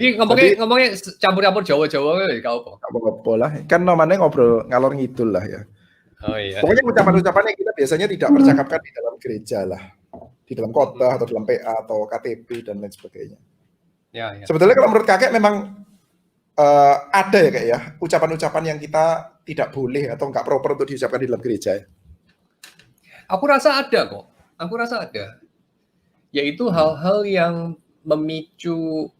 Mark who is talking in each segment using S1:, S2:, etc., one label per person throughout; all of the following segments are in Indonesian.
S1: Ini ngomongnya campur-campur Jawa-Jawa kau apa?
S2: Apa lah, kan namanya ngobrol ngalor ngidul lah ya.
S1: Oh iya.
S2: Pokoknya ucapan-ucapan yang kita biasanya tidak percakapkan di dalam gereja lah, di dalam khotbah atau dalam PA atau KTP dan lain sebagainya.
S1: Ya.
S2: Sebetulnya kalau menurut kakek memang ada ya kayak ya ucapan-ucapan yang kita tidak boleh atau nggak proper untuk diucapkan di dalam gereja ya?
S1: Aku rasa ada kok. Yaitu hal-hal yang memicu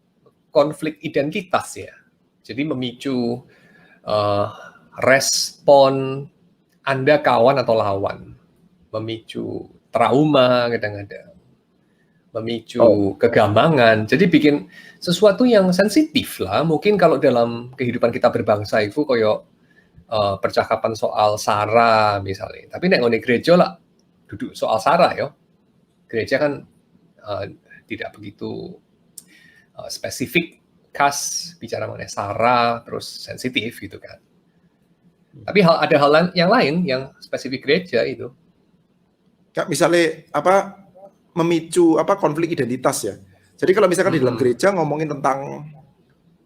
S1: konflik identitas ya. Jadi memicu respon Anda kawan atau lawan. Memicu trauma kadang-kadang. Memicu kegambangan. Jadi bikin sesuatu yang sensitif lah. Mungkin kalau dalam kehidupan kita berbangsa itu koyo percakapan soal sara misalnya. Tapi nek ngene gereja lah duduk soal sara yo. Gereja kan tidak begitu spesifik khas bicara mengenai sara terus sensitif gitu kan. Tapi ada hal yang lain yang spesifik gereja itu.
S2: Kak, misalnya memicu konflik identitas ya. Jadi kalau misalkan di dalam gereja ngomongin tentang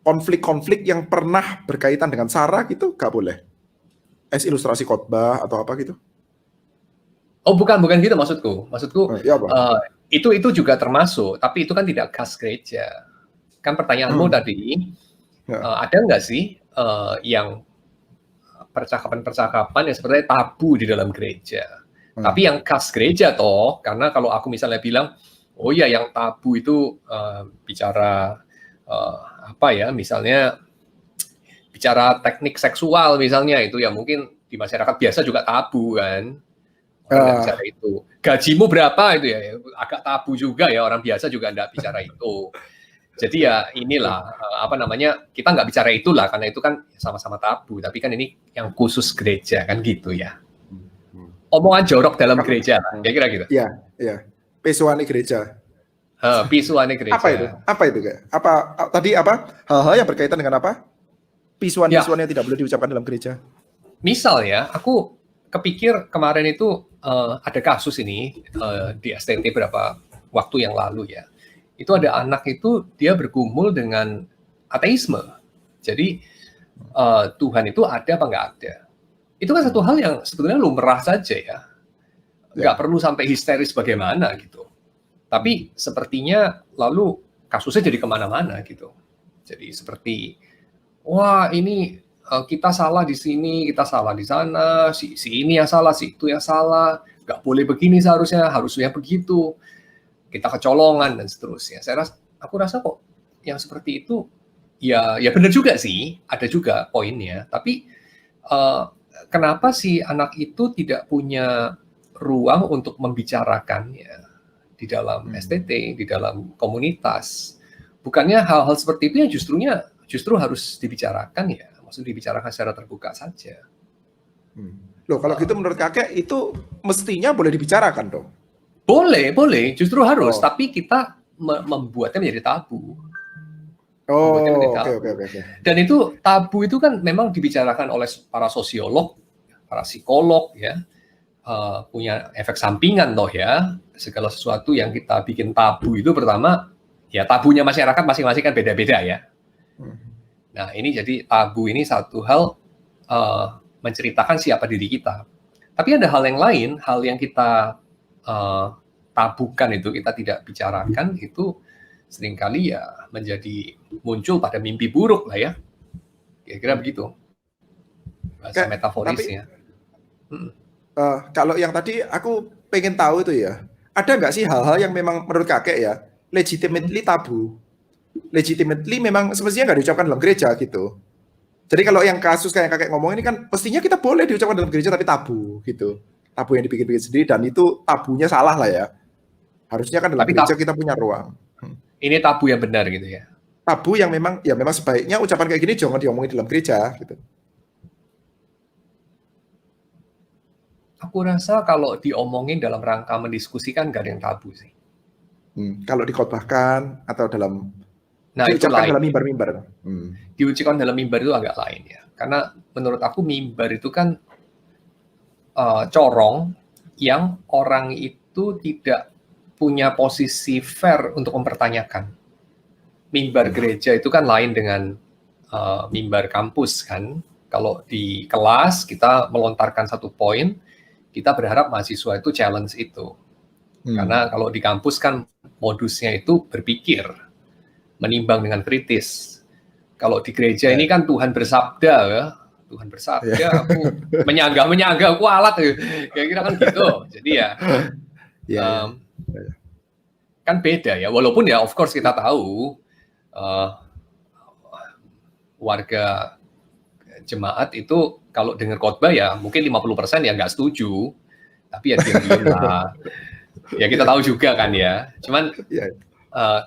S2: konflik-konflik yang pernah berkaitan dengan sara gitu gak boleh. Ilustrasi khotbah atau apa gitu.
S1: Oh bukan gitu maksudku.
S2: Ya apa?
S1: Itu juga termasuk, tapi itu kan tidak khas gereja. Kan pertanyaanmu tadi, ada nggak sih yang percakapan-percakapan yang sebenarnya tabu di dalam gereja? Tapi yang khas gereja toh, karena kalau aku misalnya bilang, oh ya yang tabu itu bicara misalnya bicara teknik seksual misalnya itu ya mungkin di masyarakat biasa juga tabu kan. Orang bicara itu. Gajimu berapa itu ya? Agak tabu juga ya, orang biasa juga enggak bicara itu. Jadi ya inilah kita nggak bicara itulah karena itu kan sama-sama tabu. Tapi kan ini yang khusus gereja kan gitu ya. Omongan jorok dalam gereja, kira-kira gitu.
S2: Iya. Pisuane gereja.
S1: Pisuane gereja.
S2: Apa itu kayak? Tadi hal-hal yang berkaitan dengan apa? Pisuan yang tidak boleh diucapkan dalam gereja.
S1: Misal ya, aku kepikir kemarin itu ada kasus ini di STT beberapa waktu yang lalu ya. Itu ada anak itu dia bergumul dengan ateisme. Jadi Tuhan itu ada apa nggak ada? Itu kan satu hal yang sebetulnya lumrah saja ya. Nggak perlu sampai histeris bagaimana gitu. Tapi sepertinya lalu kasusnya jadi kemana-mana gitu. Jadi seperti, wah ini kita salah di sini, kita salah di sana, si ini yang salah, si itu yang salah, nggak boleh begini harusnya begitu, kita kecolongan dan seterusnya. Aku rasa kok yang seperti itu ya benar juga sih, ada juga poinnya. Tapi kenapa si anak itu tidak punya ruang untuk membicarakannya di dalam STT, di dalam komunitas? Bukannya hal-hal seperti itu yang justru harus dibicarakan ya? Maksudnya dibicarakan secara terbuka saja.
S2: Loh, kalau gitu menurut kakek itu mestinya boleh dibicarakan dong?
S1: Boleh, justru harus. Tapi kita membuatnya menjadi tabu.
S2: Oke.
S1: Dan itu tabu itu kan memang dibicarakan oleh para sosiolog, para psikolog ya, punya efek sampingan toh ya. Segala sesuatu yang kita bikin tabu itu pertama ya tabunya masyarakat masing-masing kan beda-beda ya. Nah ini jadi tabu ini satu hal menceritakan siapa diri kita. Tapi ada hal yang lain, hal yang kita tabukan itu, kita tidak bicarakan itu seringkali ya menjadi muncul pada mimpi buruk lah ya. Kira-kira begitu. Bahasa metaforisnya.
S2: Kalau yang tadi aku pengen tahu itu ya, ada nggak sih hal-hal yang memang menurut kakek ya, legitimately tabu? Legitimately memang semestinya nggak diucapkan dalam gereja gitu. Jadi kalau yang kasus kayak kakek ngomong ini kan pastinya kita boleh diucapkan dalam gereja tapi tabu gitu. Tabu yang dibikin-bikin sendiri dan itu tabunya salah lah ya. Harusnya kan dalam gereja kita punya ruang.
S1: Ini tabu yang benar gitu ya.
S2: Tabu yang memang sebaiknya ucapan kayak gini jangan diomongin dalam gereja gitu.
S1: Aku rasa kalau diomongin dalam rangka mendiskusikan gak ada yang tabu sih.
S2: Kalau dikhotbahkan atau dalam
S1: diucapkan
S2: dalam mimbar-mimbar.
S1: Diucapkan dalam mimbar itu agak lain ya. Karena menurut aku mimbar itu kan corong yang orang itu tidak punya posisi fair untuk mempertanyakan. Mimbar gereja itu kan lain dengan mimbar kampus kan. Kalau di kelas kita melontarkan satu poin, kita berharap mahasiswa itu challenge itu. Karena kalau di kampus kan modusnya itu berpikir, menimbang dengan kritis. Kalau di gereja ini kan Tuhan bersabda ya. Tuhan bersabda, aku menyangga, aku alat kira-kira kan gitu. Jadi kan beda ya. Walaupun ya of course kita tahu warga jemaat itu kalau dengar khotbah ya mungkin 50% ya nggak setuju, tapi ya diam-diam lah. Ya kita tahu juga kan ya. Cuman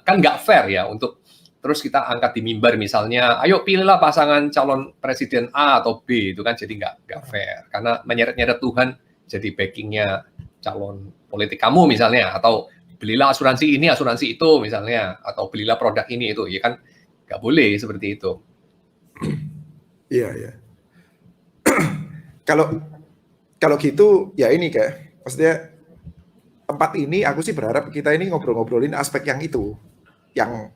S1: kan nggak fair ya untuk terus kita angkat di mimbar misalnya, ayo pilihlah pasangan calon presiden A atau B, itu kan jadi nggak fair. Karena menyeret-nyeret Tuhan jadi backingnya calon politik kamu misalnya, atau belilah asuransi ini, asuransi itu misalnya, atau belilah produk ini itu, ya kan nggak boleh seperti itu.
S2: Iya. Kalau gitu ya ini kayak, maksudnya tempat ini aku sih berharap kita ini ngobrolin aspek yang itu, yang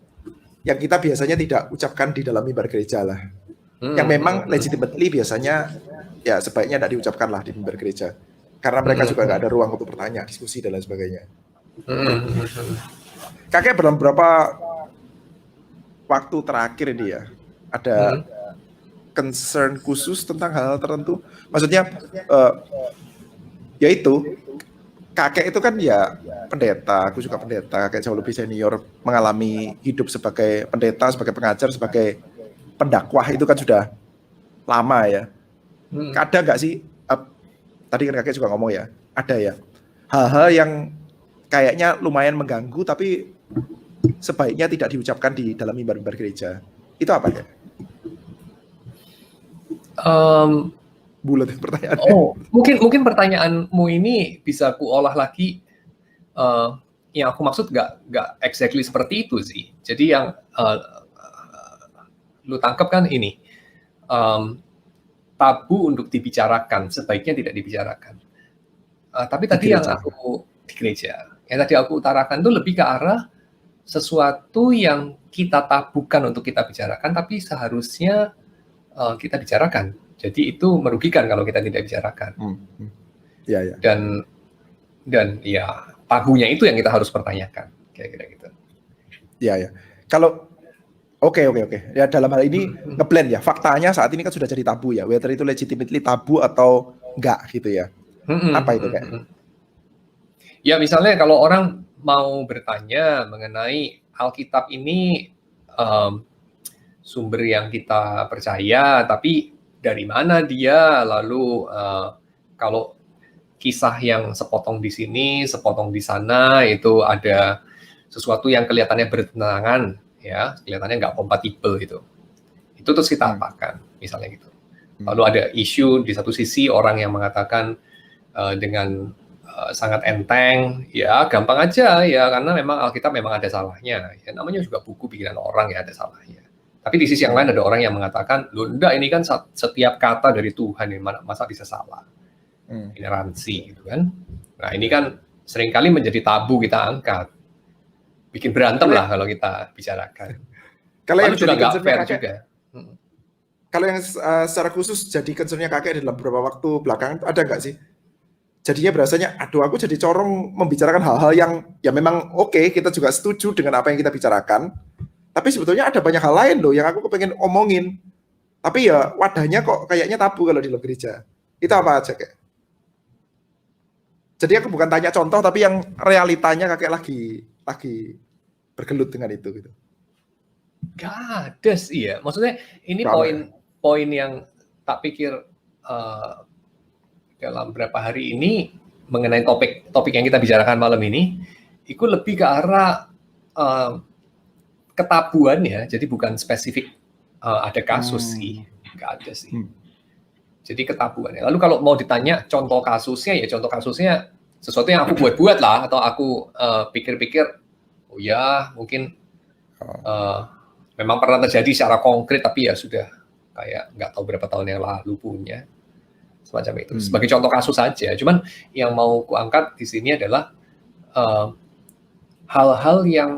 S2: kita biasanya tidak ucapkan di dalam mimbar gereja lah. Yang memang legitimately biasanya ya sebaiknya tidak diucapkan lah di mimbar gereja. Karena mereka juga nggak ada ruang untuk bertanya, diskusi dan lain sebagainya. Kakek dalam beberapa waktu terakhir ini ya, ada concern khusus tentang hal tertentu. Maksudnya yaitu kakek itu kan ya pendeta, aku juga pendeta, kakek jauh lebih senior, mengalami hidup sebagai pendeta, sebagai pengajar, sebagai pendakwah itu kan sudah lama ya. Ada nggak sih, tadi kan kakek juga ngomong ya, ada ya, hal-hal yang kayaknya lumayan mengganggu tapi sebaiknya tidak diucapkan di dalam mimbar-mimbar gereja. Itu apa ya? Bulat pertanyaannya.
S1: Mungkin pertanyaanmu ini bisa ku olah lagi. Yang aku maksud nggak exactly seperti itu sih. Jadi yang lu tangkap kan ini tabu untuk dibicarakan, sebaiknya tidak dibicarakan. Tapi tadi yang aku di gereja, yang tadi aku utarakan itu lebih ke arah sesuatu yang kita tabukan untuk kita bicarakan, tapi seharusnya kita bicarakan. Jadi itu merugikan kalau kita tidak bicarakan.
S2: Ya.
S1: Dan ya tabunya itu yang kita harus pertanyakan, kira-kira gitu.
S2: Ya. Kalau oke. Ya dalam hal ini ngeblend ya. Faktanya saat ini kan sudah jadi tabu ya. Whether itu legitimately tabu atau enggak gitu ya. Apa itu kayak?
S1: Ya misalnya kalau orang mau bertanya mengenai Alkitab ini sumber yang kita percaya, tapi dari mana dia, lalu kalau kisah yang sepotong di sini, sepotong di sana, itu ada sesuatu yang kelihatannya bertentangan, ya, kelihatannya nggak kompatibel gitu. Itu terus kita apakan, misalnya gitu. Lalu ada isu di satu sisi orang yang mengatakan dengan sangat enteng, ya gampang aja ya, karena memang Alkitab memang ada salahnya. Ya, namanya juga buku pikiran orang ya, ada salahnya. Tapi di sisi yang lain ada orang yang mengatakan, loh enggak, ini kan setiap kata dari Tuhan, masa bisa salah? Ineransi gitu kan. Nah ini kan seringkali menjadi tabu kita angkat. Bikin berantem lah kalau kita bicarakan.
S2: Kalau yang
S1: juga nggak fair juga.
S2: Kalau yang secara khusus jadi concern-nya kakek dalam beberapa waktu belakangan, ada nggak sih? Jadinya berasanya, aduh aku jadi corong membicarakan hal-hal yang ya memang oke, kita juga setuju dengan apa yang kita bicarakan. Tapi sebetulnya ada banyak hal lain loh yang aku kepengen omongin. Tapi ya wadahnya kok kayaknya tabu kalau di dalam gereja. Itu apa aja kayak? Jadi aku bukan tanya contoh, tapi yang realitanya kakek lagi bergelut dengan itu gitu.
S1: Gak ada sih ya. Maksudnya ini poin yang tak pikir dalam beberapa hari ini mengenai topik yang kita bicarakan malam ini, itu lebih ke arah ketabuan ya, jadi bukan spesifik ada kasus sih, nggak ada sih. Jadi ketabuan ya. Lalu kalau mau ditanya contoh kasusnya, ya contoh kasusnya sesuatu yang aku buat-buat lah, atau aku pikir-pikir, oh ya mungkin memang pernah terjadi secara konkret, tapi ya sudah kayak nggak tahu berapa tahun yang lalu punya, semacam itu. Sebagai contoh kasus saja. Cuman yang mau kuangkat di sini adalah hal-hal yang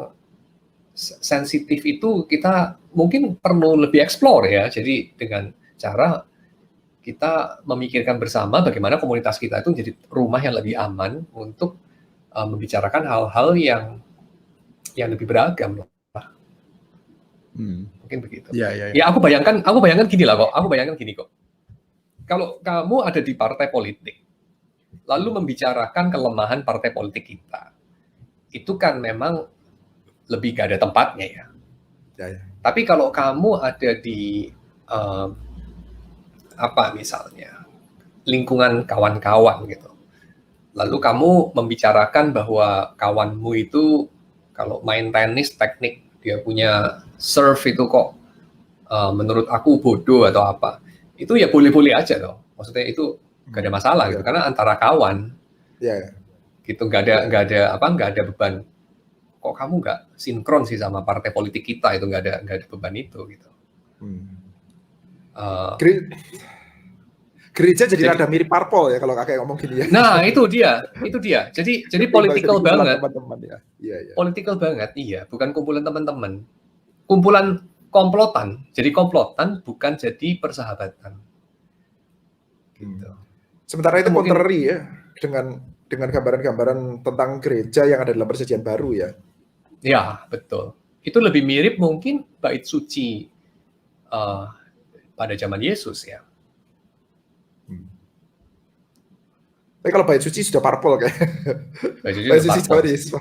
S1: sensitif itu kita mungkin perlu lebih explore ya. Jadi dengan cara kita memikirkan bersama bagaimana komunitas kita itu jadi rumah yang lebih aman untuk membicarakan hal-hal yang lebih beragam lah. Mungkin begitu. Ya aku bayangkan gini lah kok. Aku bayangkan gini kok. Kalau kamu ada di partai politik, lalu membicarakan kelemahan partai politik kita, itu kan memang lebih gak ada tempatnya ya. Tapi kalau kamu ada di misalnya lingkungan kawan-kawan gitu, lalu kamu membicarakan bahwa kawanmu itu kalau main tenis teknik dia punya serve itu kok menurut aku bodoh atau apa, itu ya boleh-boleh aja dong. Maksudnya itu gak ada masalah gitu, karena antara kawan gitu, nggak ada beban. Kok kamu nggak sinkron sih sama partai politik kita, itu nggak ada beban itu gitu.
S2: Gereja jadi rada mirip parpol ya kalau kakek ngomong gini ya.
S1: Nah itu dia. Jadi political banget.
S2: Teman-teman ya.
S1: Political banget, iya. Bukan kumpulan teman-teman, kumpulan komplotan. Jadi komplotan bukan jadi persahabatan. Gitu.
S2: Sementara itu contrary ya dengan gambaran-gambaran tentang gereja yang ada dalam Perjanjian Baru ya.
S1: Ya betul. Itu lebih mirip mungkin bait suci pada zaman Yesus ya.
S2: Tapi kalau bait suci sudah parpol kayak.
S1: Bait suci sudah Yesus.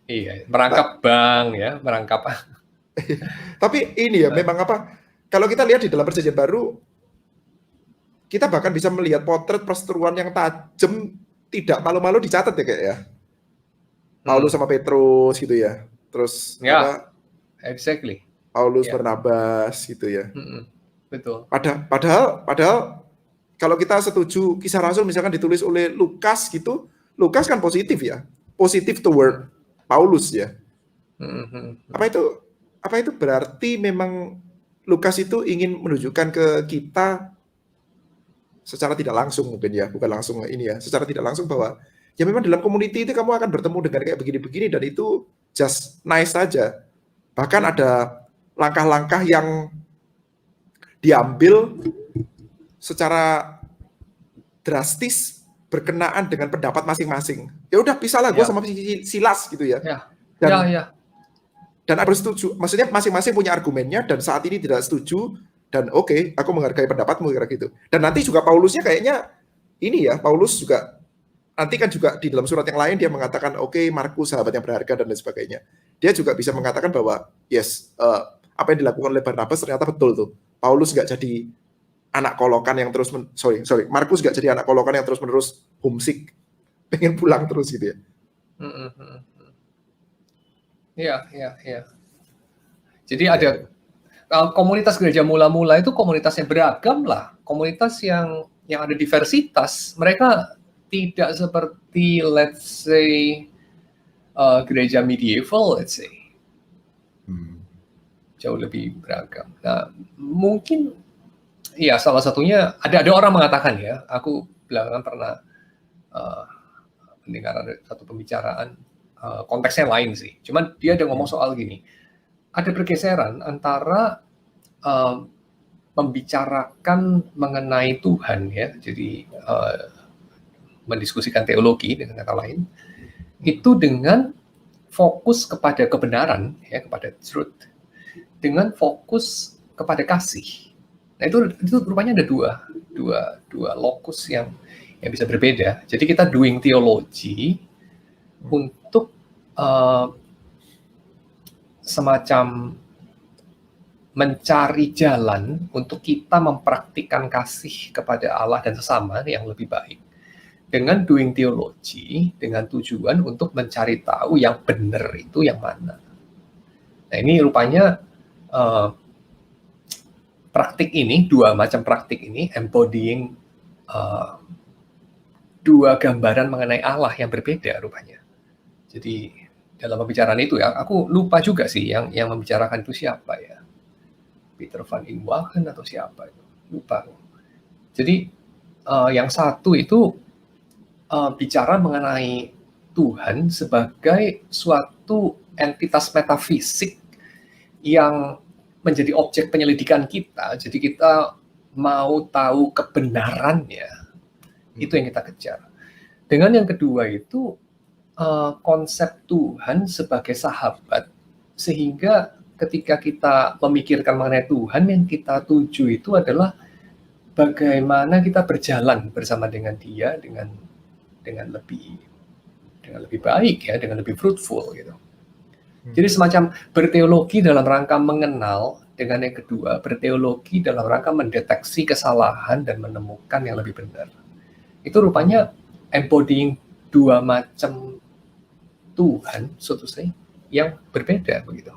S1: Iya, merangkap bank ya, merangkap.
S2: Tapi ini ya memang kalau kita lihat di dalam Perjanjian Baru, kita bahkan bisa melihat potret perseteruan yang tajam, tidak malu-malu dicatat ya kayak ya. Paulus sama Petrus gitu ya. Terus
S1: exactly.
S2: Paulus Barnabas gitu ya.
S1: Betul.
S2: Padahal kalau kita setuju Kisah Rasul misalkan ditulis oleh Lukas gitu, Lukas kan positif ya. Positif toward Paulus ya. Apa itu berarti memang Lukas itu ingin menunjukkan ke kita secara tidak langsung mungkin ya, bukan langsung ini ya, secara tidak langsung bahwa ya memang dalam community itu kamu akan bertemu dengan kayak begini-begini dan itu just nice saja. Bahkan ada langkah-langkah yang diambil secara drastis berkenaan dengan pendapat masing-masing. Ya udah pisahlah gue sama Silas gitu ya. Dan harus setuju. Maksudnya masing-masing punya argumennya dan saat ini tidak setuju dan oke, aku menghargai pendapatmu kira gitu. Dan nanti juga Paulusnya kayaknya ini ya, Paulus juga nanti kan juga di dalam surat yang lain dia mengatakan oke, Markus sahabat yang berharga dan lain sebagainya. Dia juga bisa mengatakan bahwa yes, apa yang dilakukan oleh Barnabas ternyata betul tuh. Paulus nggak jadi anak kolokan yang terus Markus nggak jadi anak kolokan yang terus-menerus homesick, pengen pulang terus gitu ya.
S1: Iya. Jadi ada komunitas gereja mula-mula itu komunitas yang beragam lah, komunitas yang ada diversitas. Mereka tidak seperti let's say gereja medieval, let's say. Jauh lebih beragam. Nah, mungkin iya, salah satunya ada orang mengatakan ya, aku belakangan pernah mendengar ada satu pembicaraan konteksnya lain sih. Cuman dia ada ngomong soal gini, ada pergeseran antara membicarakan mengenai Tuhan ya, jadi mendiskusikan teologi dengan kata lain, itu dengan fokus kepada kebenaran ya, kepada truth, dengan fokus kepada kasih. Nah itu rupanya ada dua lokus yang bisa berbeda. Jadi kita doing theology untuk semacam mencari jalan untuk kita mempraktikkan kasih kepada Allah dan sesama yang lebih baik. Dengan doing theology, dengan tujuan untuk mencari tahu yang benar itu yang mana. Nah ini rupanya praktik ini, dua macam praktik ini, embodying dua gambaran mengenai Allah yang berbeda rupanya. Jadi dalam pembicaraan itu ya, aku lupa juga sih yang membicarakan itu siapa ya. Peter van Inwagen atau siapa itu, lupa. Jadi yang satu itu bicara mengenai Tuhan sebagai suatu entitas metafisik yang menjadi objek penyelidikan kita. Jadi kita mau tahu kebenarannya, itu yang kita kejar. Dengan yang kedua itu konsep Tuhan sebagai sahabat, sehingga ketika kita memikirkan mengenai Tuhan, yang kita tuju itu adalah bagaimana kita berjalan bersama dengan Dia dengan lebih baik ya, dengan lebih fruitful gitu. Jadi semacam berteologi dalam rangka mengenal, dengan yang kedua berteologi dalam rangka mendeteksi kesalahan dan menemukan yang lebih benar. Itu rupanya embodying dua macam Tuhan, so to say, yang berbeda begitu.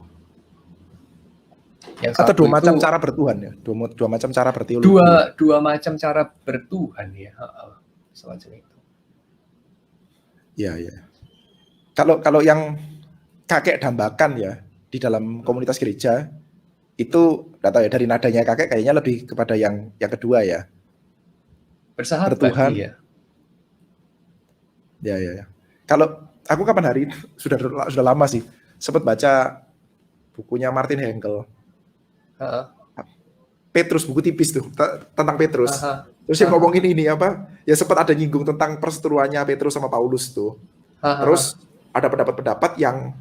S2: Yang atau dua macam cara bertuhan ya, dua macam cara berteologi.
S1: Dua macam cara bertuhan ya, semacam itu.
S2: Ya. Kalau yang kakek dambakan ya di dalam komunitas gereja itu, nggak tahu ya, dari nadanya kakek kayaknya lebih kepada yang kedua ya.
S1: Bersahabat
S2: bertuhan. Ya. Kalau aku kapan hari sudah lama sih sempat baca bukunya Martin Henkel. Petrus, buku tipis tuh tentang Petrus. Terus yang ngomongin ini apa? Ya sempat ada nyinggung tentang perseteruannya Petrus sama Paulus tuh. Terus ada pendapat-pendapat yang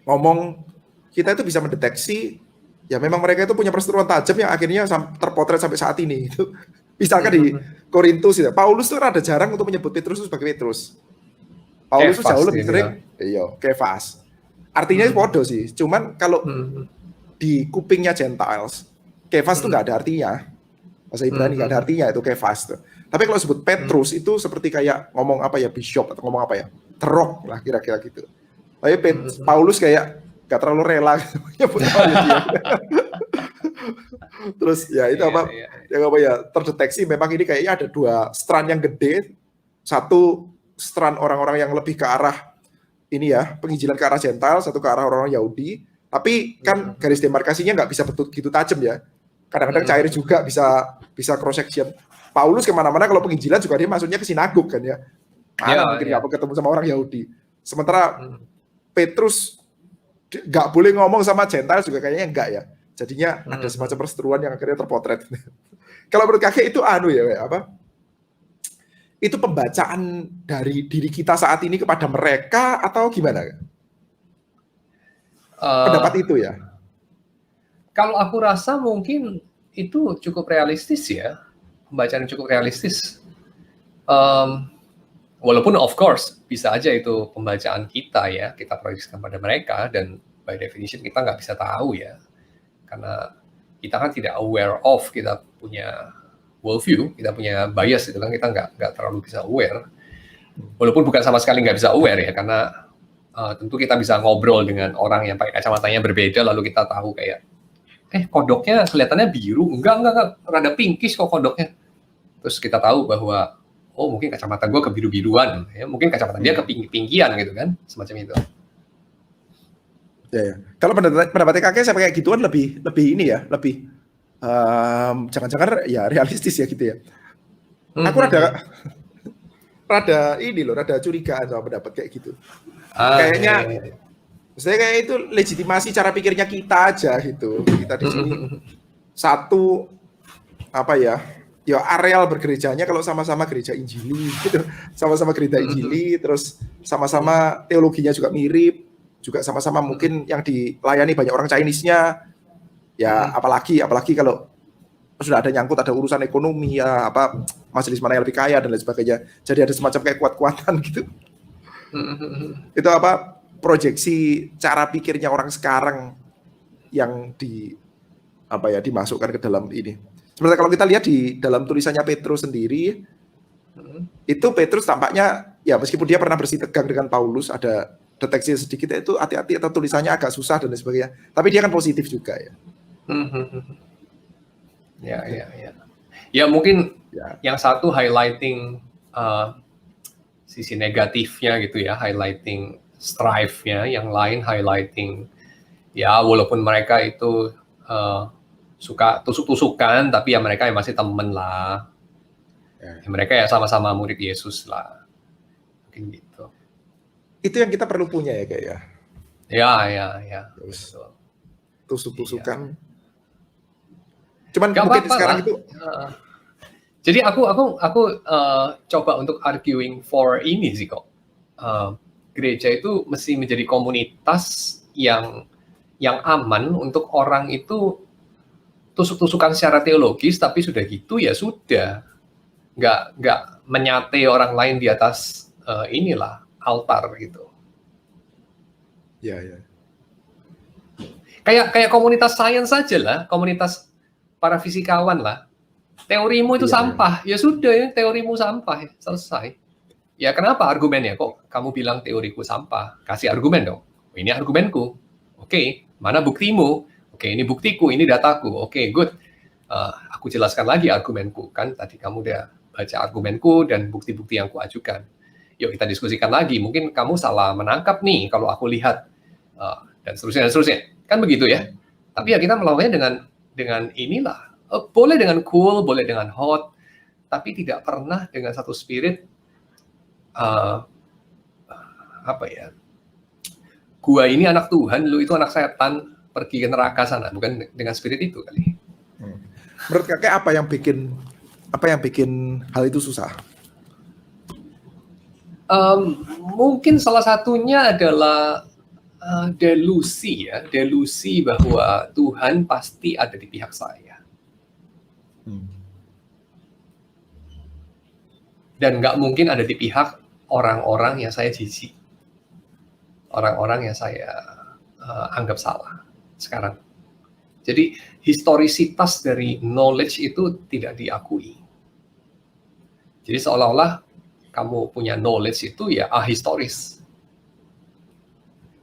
S2: ngomong kita itu bisa mendeteksi ya memang mereka itu punya perseteruan tajam yang akhirnya terpotret sampai saat ini. Itu misalkan di Korintus ya, Paulus tuh rada jarang untuk menyebut Petrus sebagai Petrus. Paulus tuh jauh lebih sering Kefas. Artinya podo sih. Cuman kalau di kupingnya Gentiles, Kefas tuh nggak ada artinya. Bahasa Ibrani nggak ada artinya itu Kefas tuh. Tapi kalau sebut Petrus itu seperti kayak ngomong apa ya, bishop atau ngomong apa ya, terok lah kira-kira gitu. Tapi Paulus kayak nggak terlalu rela nyebut dia. Terus ya itu yang apa ya, terdeteksi memang ini kayaknya ada dua strand yang gede. Satu strand orang-orang yang lebih ke arah ini ya, penginjilan ke arah Gentile, satu ke arah orang-orang Yahudi. Tapi kan garis demarkasinya nggak bisa begitu tajam ya. Kadang-kadang cair juga, bisa cross section. Paulus kemana-mana kalau penginjilan juga dia maksudnya ke sinagog kan ya. Mungkin nggak ketemu sama orang Yahudi. Sementara Petrus nggak boleh ngomong sama Gentile juga kayaknya enggak ya. Jadinya ada semacam perseteruan yang akhirnya terpotret. Kalau menurut kakek itu itu pembacaan dari diri kita saat ini kepada mereka atau gimana? Pendapat itu ya.
S1: Kalau aku rasa mungkin itu cukup realistis ya, pembacaan yang cukup realistis. Walaupun of course bisa aja itu pembacaan kita ya, kita proyeksikan pada mereka, dan by definition kita nggak bisa tahu ya, karena kita kan tidak aware of, kita punya worldview, kita punya bias itu kan, kita nggak terlalu bisa aware. Walaupun bukan sama sekali nggak bisa aware ya, karena tentu kita bisa ngobrol dengan orang yang pakai kacamatanya berbeda, lalu kita tahu kayak, kodoknya kelihatannya biru, enggak, rada pinkish kok kodoknya. Terus kita tahu bahwa, mungkin kacamata gue kebiru-biruan, ya, mungkin kacamata dia kepinggian gitu kan, semacam itu.
S2: Ya. Kalau pendapatnya kakek saya kayak gituan lebih ini ya, lebih jangan-jangan ya realistis ya gitu ya. Aku rada ini loh, rada curigaan sama pendapat kayak gitu. Kayaknya, saya kayak itu legitimasi cara pikirnya kita aja gitu. Kita di sini satu apa ya areal bergerejanya kalau sama-sama gereja Injili gitu, sama-sama gereja Injili, terus sama-sama teologinya juga mirip, juga sama-sama mungkin yang dilayani banyak orang Chinese-nya. Ya apalagi kalau sudah ada nyangkut, ada urusan ekonomi ya, apa majelis mana yang lebih kaya dan lain sebagainya. Jadi ada semacam kayak kuat-kuatan gitu. Itu apa proyeksi cara pikirnya orang sekarang yang dimasukkan ke dalam ini. Sebenarnya kalau kita lihat di dalam tulisannya Petrus sendiri, itu Petrus tampaknya ya meskipun dia pernah bersih tegang dengan Paulus, ada deteksi sedikit itu hati-hati atau tulisannya agak susah dan lain sebagainya. Tapi dia kan positif juga ya.
S1: Ya mungkin yang satu highlighting sisi negatifnya gitu ya, highlighting strife-nya, yang lain highlighting ya walaupun mereka itu suka tusuk-tusukan, tapi ya mereka masih temen lah. Ya, mereka ya sama-sama murid Yesus lah. Mungkin gitu.
S2: Itu yang kita perlu punya ya kayak ya.
S1: Ya,
S2: Terus
S1: betul.
S2: tusuk-tusukan.
S1: Iya.
S2: Cuman
S1: Gak
S2: mungkin
S1: apa-apa
S2: sekarang
S1: lah.
S2: itu
S1: Jadi aku coba untuk arguing for ini sih kok. Gereja itu mesti menjadi komunitas yang aman untuk orang itu tusuk-tusukan secara teologis, tapi sudah gitu ya sudah, nggak menyate orang lain di atas inilah altar gitu.
S2: ya ya.
S1: Kayak komunitas sains saja lah, komunitas para fisikawan lah. Teorimu itu
S2: Iya, iya.
S1: sampah, ya sudah ya teorimu sampah, selesai. Ya kenapa argumennya? Kok kamu bilang teoriku sampah? Kasih argumen dong. Ini argumenku. Oke, mana buktimu? Oke, ini buktiku, ini dataku. Oke, good. Aku jelaskan lagi argumenku. Kan tadi kamu udah baca argumenku dan bukti-bukti yang kuajukan. Yuk kita diskusikan lagi. Mungkin kamu salah menangkap nih kalau aku lihat. Dan seterusnya, dan seterusnya. Kan begitu ya. Tapi ya kita melawannya dengan inilah. Boleh dengan cool, boleh dengan hot. Tapi tidak pernah dengan satu spirit apa ya, gua ini anak Tuhan, lu itu anak setan, pergi ke neraka sana, bukan dengan spirit itu kali.
S2: Menurut kakek apa yang bikin hal itu susah?
S1: Mungkin salah satunya adalah delusi ya, delusi bahwa Tuhan pasti ada di pihak saya. Dan nggak mungkin ada di pihak orang-orang yang saya jijik, orang-orang yang saya anggap salah sekarang. Jadi historisitas dari knowledge itu tidak diakui. Jadi seolah-olah kamu punya knowledge itu ya ahistoris.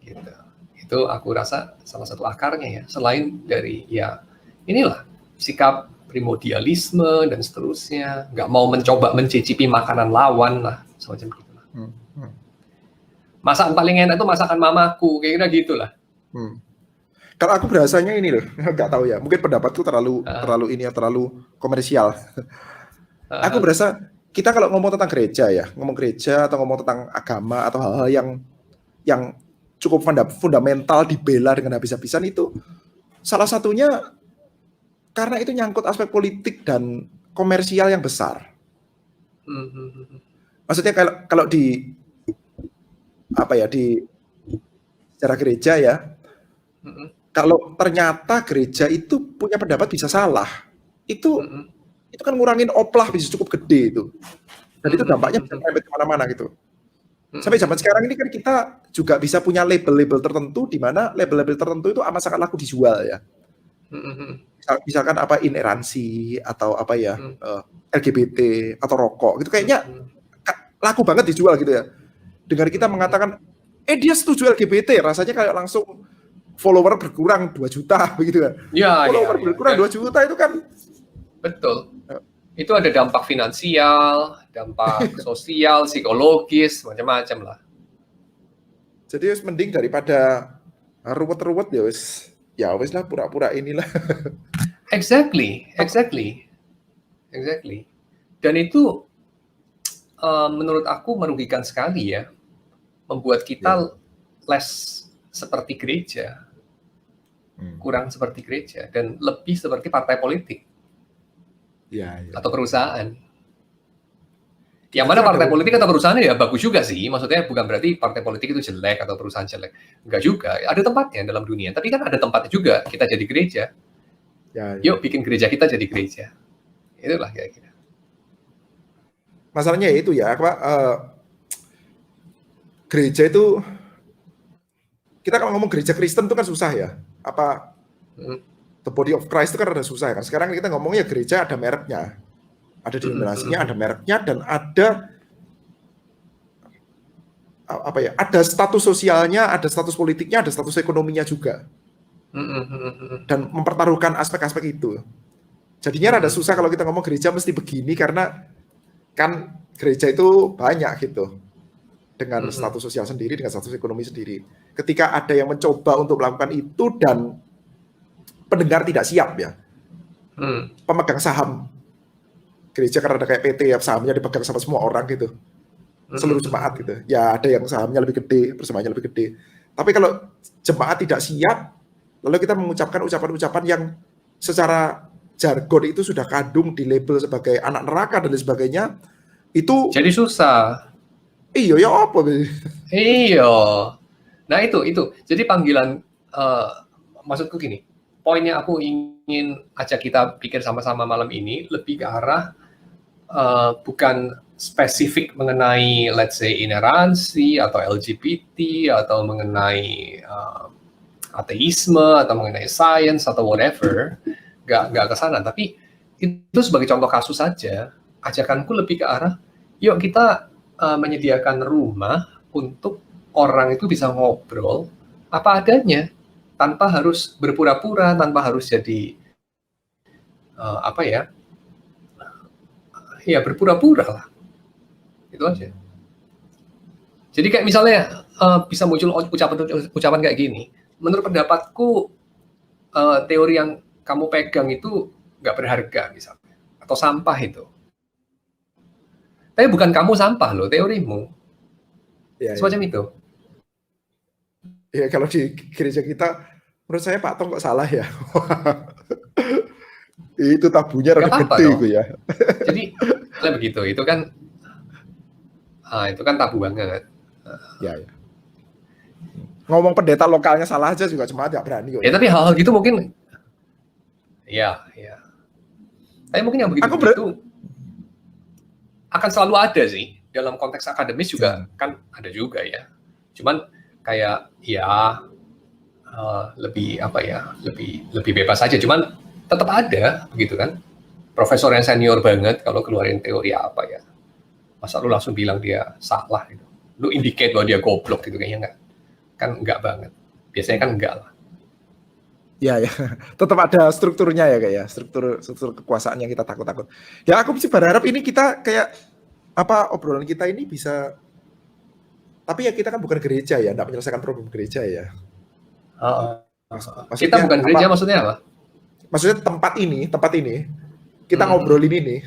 S1: Gitu. Itu aku rasa salah satu akarnya ya. Selain dari ya inilah sikap primordialisme dan seterusnya, nggak mau mencoba mencicipi makanan lawan lah, semacam gitu lah. Masakan paling enak itu masakan mamaku, kira-kira gitulah.
S2: Kalau aku berasanya ini loh, nggak tahu ya. Mungkin pendapatku terlalu komersial. Aku berasa kita kalau ngomong tentang gereja ya, ngomong gereja atau ngomong tentang agama atau hal-hal yang cukup fundamental dibela dengan habis-habisan itu salah satunya karena itu nyangkut aspek politik dan komersial yang besar. Maksudnya kalau di apa ya, di secara gereja ya, kalau ternyata gereja itu punya pendapat bisa salah, itu kan ngurangin oplah bisa cukup gede itu, dan itu dampaknya bisa sampai kemana-mana gitu. Sampai zaman sekarang ini kan kita juga bisa punya label-label tertentu, di mana label-label tertentu itu amat sangat laku dijual ya. Misalkan apa ineransi atau apa ya, LGBT atau rokok gitu, kayaknya laku banget dijual gitu ya. Dengan kita mengatakan dia setuju LGBT, rasanya kayak langsung follower berkurang 2 juta begitu kan. Follower berkurang 2 juta itu kan
S1: betul. Itu ada dampak finansial, dampak sosial, psikologis, macam-macam lah.
S2: Jadi mending daripada ruwet-ruwet ya wes lah, pura-pura inilah.
S1: Exactly. Dan itu menurut aku merugikan sekali ya, membuat kita less seperti gereja, kurang seperti gereja, dan lebih seperti partai politik atau perusahaan. Yang mana partai politik atau perusahaan ya bagus juga sih, maksudnya bukan berarti partai politik itu jelek atau perusahaan jelek, enggak juga, ada tempatnya dalam dunia, tapi kan ada tempatnya juga kita jadi gereja. Yuk bikin gereja kita jadi gereja, itulah kira-kira.
S2: Masalahnya itu ya, gereja itu, kita kalau ngomong gereja Kristen itu kan susah ya, the body of Christ itu kan ada susah kan. Sekarang kita ngomongnya gereja ada mereknya, ada denominasinya, ada mereknya, dan ada ada status sosialnya, ada status politiknya, ada status ekonominya juga, dan mempertaruhkan aspek-aspek itu. Jadinya rada susah kalau kita ngomong gereja mesti begini, karena kan gereja itu banyak gitu, dengan status sosial sendiri, dengan status ekonomi sendiri. Ketika ada yang mencoba untuk melakukan itu dan pendengar tidak siap ya, pemegang saham gereja, karena ada kayak PT ya, sahamnya dipegang sama semua orang gitu, seluruh jemaat gitu. Ya ada yang sahamnya lebih gede, persemayaannya lebih gede. Tapi kalau jemaat tidak siap, lalu kita mengucapkan ucapan-ucapan yang secara jargon itu sudah kadung di label sebagai anak neraka dan lain sebagainya, itu
S1: Jadi susah.
S2: iya ya apa?
S1: Iya. Nah itu. Jadi panggilan, maksudku gini, poinnya aku ingin ajak kita pikir sama-sama malam ini lebih ke arah bukan spesifik mengenai let's say ineransi atau LGBT atau mengenai ateisme atau mengenai sains atau whatever, nggak ke sana, tapi itu sebagai contoh kasus saja. Ajakanku lebih ke arah, yuk kita menyediakan rumah untuk orang itu bisa ngobrol apa adanya, tanpa harus berpura-pura, tanpa harus jadi ya berpura-pura lah, itu aja. Jadi kayak misalnya bisa muncul ucapan kayak gini, menurut pendapatku teori yang kamu pegang itu nggak berharga misalnya, atau sampah itu. Tapi bukan kamu sampah loh, teorimu.
S2: Ya,
S1: Semacam itu.
S2: Ya kalau di gereja kita, menurut saya Pak Tong kok salah ya. Itu tabunya rada gede itu ya.
S1: Jadi kayak begitu, itu kan tabu banget.
S2: Ya. Ngomong pendeta lokalnya salah aja juga cuma nggak berani.
S1: Ya tapi hal-hal gitu mungkin, ya. Tapi mungkin yang begitu akan selalu ada sih, dalam konteks akademis juga kan ada juga ya. Cuman kayak ya lebih bebas aja. Cuman tetap ada begitu kan. Profesor yang senior banget kalau keluarin teori apa ya, masa lu langsung bilang dia salah gitu. Lu indicate bahwa dia goblok gitu, kayaknya enggak. Kan enggak banget. Biasanya kan enggak lah.
S2: Ya. Tetap ada strukturnya ya kayak struktur kekuasaan yang kita takut-takut. Ya aku sih berharap ini kita kayak obrolan kita ini bisa, tapi ya kita kan bukan gereja ya, enggak menyelesaikan problem gereja ya.
S1: Kita bukan gereja maksudnya apa?
S2: Maksudnya tempat ini kita ngobrolin ini,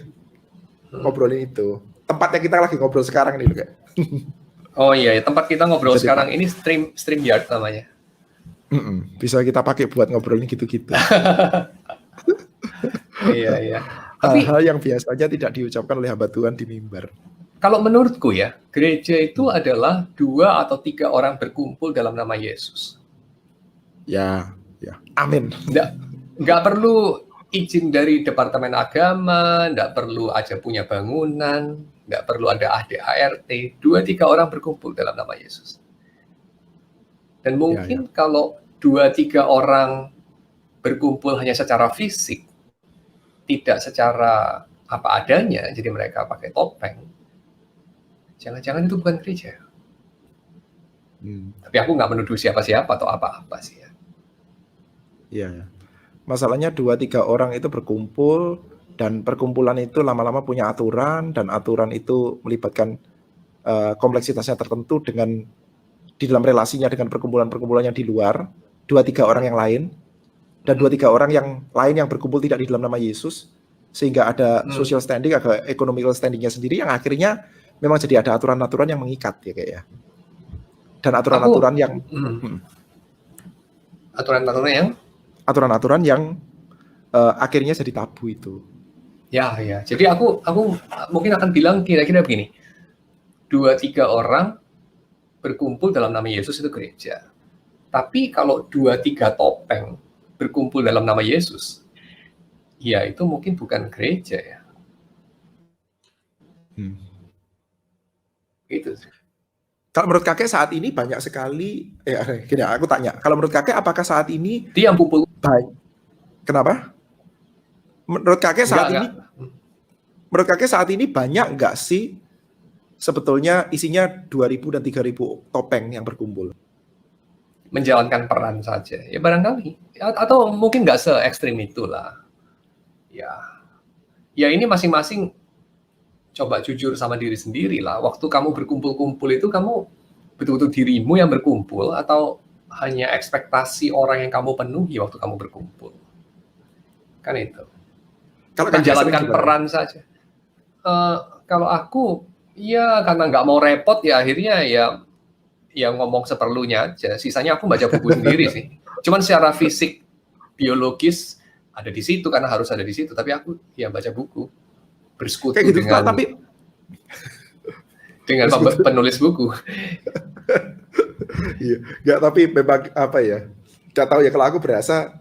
S2: ngobrolin itu. Tempatnya kita lagi ngobrol sekarang nih kayak.
S1: Oh iya, tempat kita ngobrol sekarang ini StreamYard namanya.
S2: Bisa kita pakai buat ngobrolin gitu-gitu.
S1: Iya.
S2: Hal-hal yang biasanya tidak diucapkan oleh hamba Tuhan di mimbar.
S1: Kalau menurutku ya, gereja itu adalah 2 atau 3 orang berkumpul dalam nama Yesus.
S2: Ya. Amin.
S1: Nggak perlu izin dari Departemen Agama, nggak perlu aja punya bangunan, nggak perlu ada ADART, 2-3 orang berkumpul dalam nama Yesus. Dan mungkin kalau 2-3 orang berkumpul hanya secara fisik, tidak secara apa adanya, jadi mereka pakai topeng, jangan-jangan itu bukan gereja. Tapi aku nggak menuduh siapa-siapa atau apa-apa sih ya.
S2: Iya. Masalahnya 2-3 orang itu berkumpul, dan perkumpulan itu lama-lama punya aturan, dan aturan itu melibatkan kompleksitasnya tertentu di dalam relasinya dengan perkumpulan-perkumpulan yang di luar, 2-3 orang yang lain, dan 2-3 orang yang lain yang berkumpul tidak di dalam nama Yesus, sehingga ada social standing, ada economical standingnya sendiri, yang akhirnya memang jadi ada aturan-aturan yang mengikat ya kayak ya. Dan aturan-aturan yang aturan-aturan yang akhirnya jadi tabu itu.
S1: Ya. Jadi aku mungkin akan bilang kira-kira begini. 2-3 orang berkumpul dalam nama Yesus itu gereja. Tapi kalau 2-3 topeng berkumpul dalam nama Yesus, ya itu mungkin bukan gereja ya. Gitu.
S2: Kalau menurut kakek saat ini banyak sekali, gini, aku tanya, kalau menurut kakek apakah saat ini
S1: dia yang kumpul
S2: baik? Kenapa? Menurut kakek saat ini banyak nggak sih sebetulnya isinya 2.000 dan 3.000 topeng yang berkumpul?
S1: Menjalankan peran saja, ya barangkali, atau mungkin nggak se-ekstrim itulah. Ya ini masing-masing coba jujur sama diri sendiri lah. Waktu kamu berkumpul-kumpul itu kamu betul-betul dirimu yang berkumpul atau hanya ekspektasi orang yang kamu penuhi waktu kamu berkumpul? Kan itu. Kalau menjalankan peran saja. Kalau aku Iya, karena nggak mau repot ya akhirnya ya ngomong seperlunya aja. Sisanya aku baca buku sendiri sih. Cuman secara fisik, biologis ada di situ karena harus ada di situ. Tapi aku ya baca buku, bersekutu
S2: Kayak gitu
S1: dengan
S2: tapi
S1: penulis buku.
S2: iya, nggak, tapi memang apa ya? Nggak tahu ya, kalau aku berasa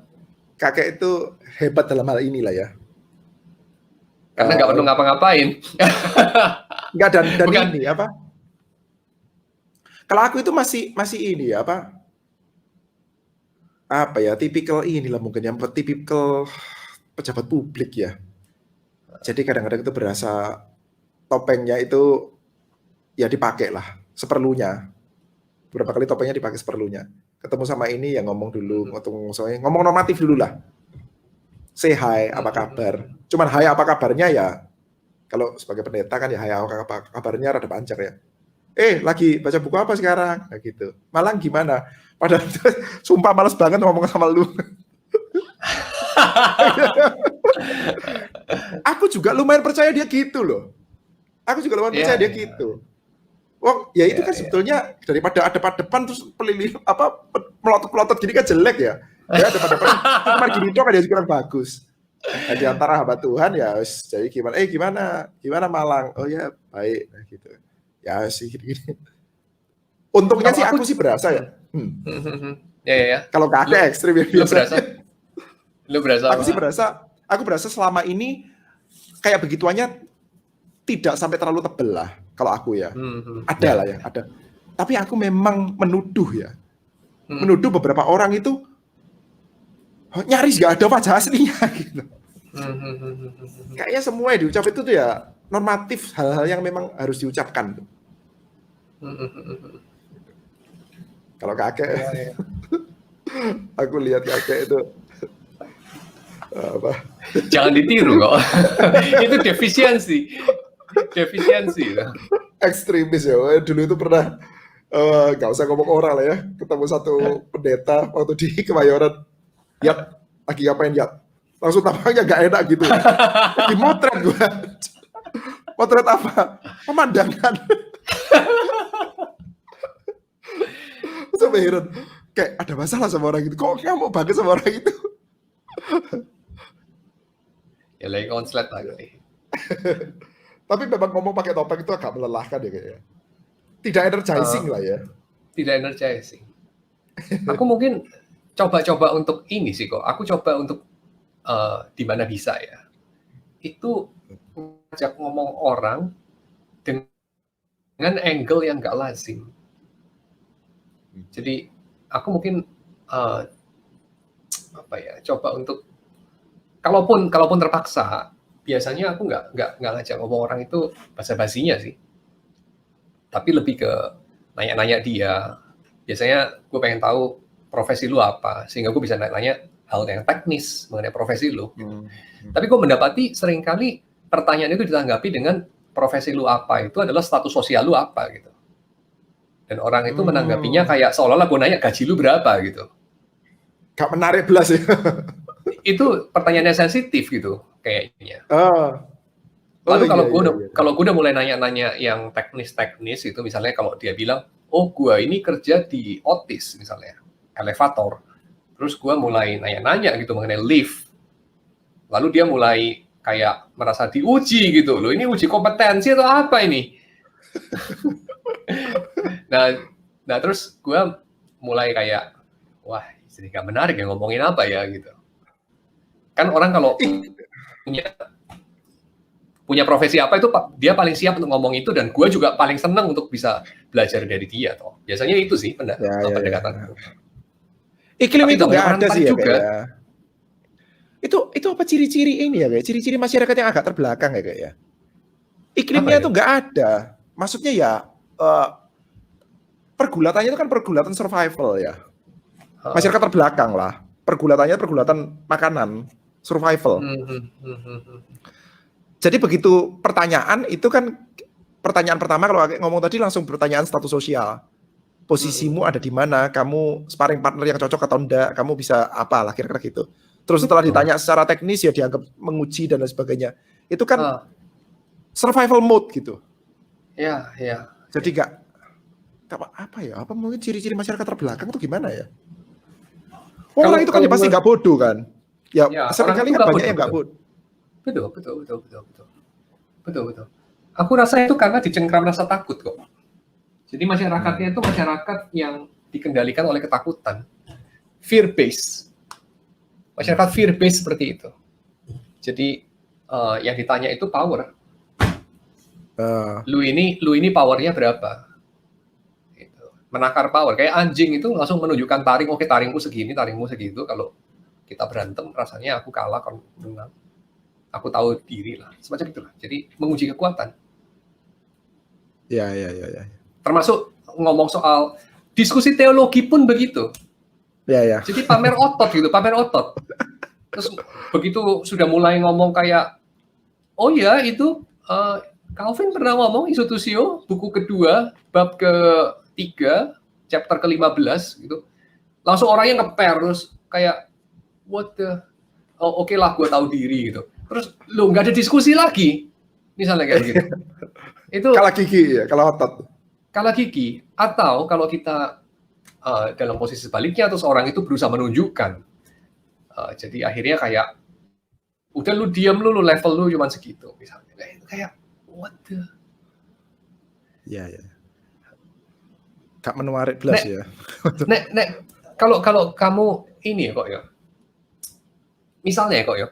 S2: kakek itu hebat dalam hal inilah ya.
S1: Karena nggak perlu ngapa-ngapain.
S2: Nggak, dan
S1: Bukan.
S2: ini apa? Kalau aku itu masih ini ya, apa ya, tipikal inilah mungkin yang tipikal pejabat publik ya. Jadi kadang-kadang itu berasa topengnya itu ya dipakai lah seperlunya. Beberapa kali topengnya dipakai seperlunya. Ketemu sama ini ya ngomong dulu, ngomong normatif dulu lah. Say hi, apa kabar? Cuman hai apa kabarnya ya, kalau sebagai pendeta kan ya hai apa kabarnya rada panjang ya. Lagi baca buku apa sekarang? Nah, gitu. Malang gimana? Padahal sumpah males banget ngomong sama lu. Aku juga lumayan percaya dia gitu loh. Aku juga lumayan percaya dia gitu. Wong, ya itu kan sebetulnya daripada ada depan terus pelilih apa melotot-melotot gini kan jelek ya. Ya depan-depan cuma gini doang aja kurang bagus. Nah, di antara hamba Tuhan ya jadi gimana Malang? Oh ya baik, nah, gitu. Ya sih gini. Untungnya sih aku sih berasa ya.
S1: Ya.
S2: Kalau kakek ekstrim ya biasa.
S1: Lu berasa?
S2: Aku berasa selama ini kayak begituannya tidak sampai terlalu tebel lah kalau aku ya. Ada lah ya, ada. Tapi aku memang menuduh ya. Menuduh beberapa orang itu nyaris gak ada wajah aslinya gitu. Kayaknya semua yang diucap itu tuh ya normatif, hal-hal yang memang harus diucapkan. Kalau kakek, aku lihat kakek itu apa?
S1: Jangan ditiru kok. Itu defisiensi.
S2: Ekstremis ya. Dulu itu pernah nggak usah ngomong orang lah ya. Ketemu satu pendeta waktu di Kemayoran. Yat, lagi ngapain Yat? Langsung tampaknya nggak enak gitu. Lagi motret gue. Motret apa? Pemandangan. Sampai heran. Kayak ada masalah sama orang itu. Kok kamu banget sama orang itu?
S1: Ya lagi konslet lagi.
S2: Tapi memang ngomong pakai topeng itu agak melelahkan ya kayaknya. Tidak energizing lah ya.
S1: Tidak energizing. Aku mungkin coba untuk ini sih kok. Aku coba untuk di mana bisa ya. Itu ngajak ngomong orang dengan angle yang nggak lazim. Jadi aku mungkin coba untuk kalaupun terpaksa, biasanya aku nggak ngajak ngomong orang itu basa-basinya sih, tapi lebih ke nanya-nanya dia. Biasanya gue pengen tahu profesi lu apa, sehingga gue bisa nanya hal yang teknis mengenai profesi lu. Tapi gue mendapati seringkali pertanyaan itu ditanggapi dengan profesi lu apa itu adalah status sosial lu apa gitu. Dan orang itu menanggapinya kayak seolah-olah gue nanya gaji lu berapa gitu.
S2: Gak menarik belas ya.
S1: Itu pertanyaannya sensitif gitu kayaknya. Lalu kalau gue udah mulai nanya-nanya yang teknis itu, misalnya kalau dia bilang, oh gue ini kerja di Otis misalnya, elevator. Terus gue mulai nanya-nanya gitu mengenai lift. Lalu dia mulai kayak merasa diuji gitu. Loh ini uji kompetensi atau apa ini? Nah terus gue mulai kayak, wah jadi gak menarik ya ngomongin apa ya gitu. Kan orang kalau punya profesi apa itu dia paling siap untuk ngomong itu, dan gue juga paling senang untuk bisa belajar dari dia toh. Biasanya itu sih pendekatan.
S2: Iklim itu nggak ada sih juga. Ya. Itu apa ciri-ciri ini ya kayak ciri-ciri masyarakat yang agak terbelakang ya kayak ya. Iklimnya itu nggak ada. Maksudnya ya pergulatannya itu kan pergulatan survival ya. Masyarakat terbelakang lah. Pergulatannya pergulatan makanan, survival. Jadi begitu pertanyaan itu kan pertanyaan pertama kalau ngomong tadi langsung pertanyaan status sosial. Posisimu ada di mana? Kamu sparring partner yang cocok atau enggak? Kamu bisa apa lah kira-kira gitu. Terus setelah ditanya secara teknis ya dianggap menguji dan lain sebagainya. Itu kan survival mode gitu.
S1: Ya, ya.
S2: Jadi nggak apa ya? Apa mungkin ciri-ciri masyarakat terbelakang tuh gimana ya?
S1: Kalau
S2: Orang itu kan
S1: kalau
S2: ya pasti
S1: menurut
S2: nggak bodoh kan? Ya
S1: ya orang
S2: seringkali
S1: itu
S2: kan
S1: nggak
S2: banyak
S1: bodoh,
S2: yang nggak
S1: betul.
S2: bodoh.
S1: Betul, betul, betul, betul, betul. Betul, betul. Aku rasa itu karena dicengkram rasa takut kok. Jadi masyarakatnya itu masyarakat yang dikendalikan oleh ketakutan. Fear based. Masyarakat fear based seperti itu. Jadi yang ditanya itu power. Lu ini powernya berapa? Gitu. Menakar power. Kayak anjing itu langsung menunjukkan taring. Oke, taringmu segini, taringmu segitu. Kalau kita berantem, rasanya aku kalah kalau menang. Aku tahu diri lah. Semacam itulah. Jadi menguji kekuatan.
S2: Ya.
S1: Termasuk ngomong soal diskusi teologi pun begitu.
S2: Ya.
S1: Jadi pamer otot gitu, pamer otot. Terus begitu sudah mulai ngomong kayak, oh ya itu Calvin pernah ngomong Institutio, buku kedua, bab ke-3, chapter ke-15 gitu. Langsung orangnya nge-pair, terus kayak, what the, oh oke lah gue tahu diri gitu. Terus lo nggak ada diskusi lagi, misalnya kayak begitu. Itu
S2: kalah gigi ya, kalah otot.
S1: Kalah gigi. Atau kalau kita dalam posisi sebaliknya, terus orang itu berusaha menunjukkan. Jadi akhirnya kayak, udah lu diam lu level lu cuma segitu misalnya. Kayak what the?
S2: Ya. Gak menarik belas ya.
S1: Kalau kamu ini kok ya. Misalnya kok ya,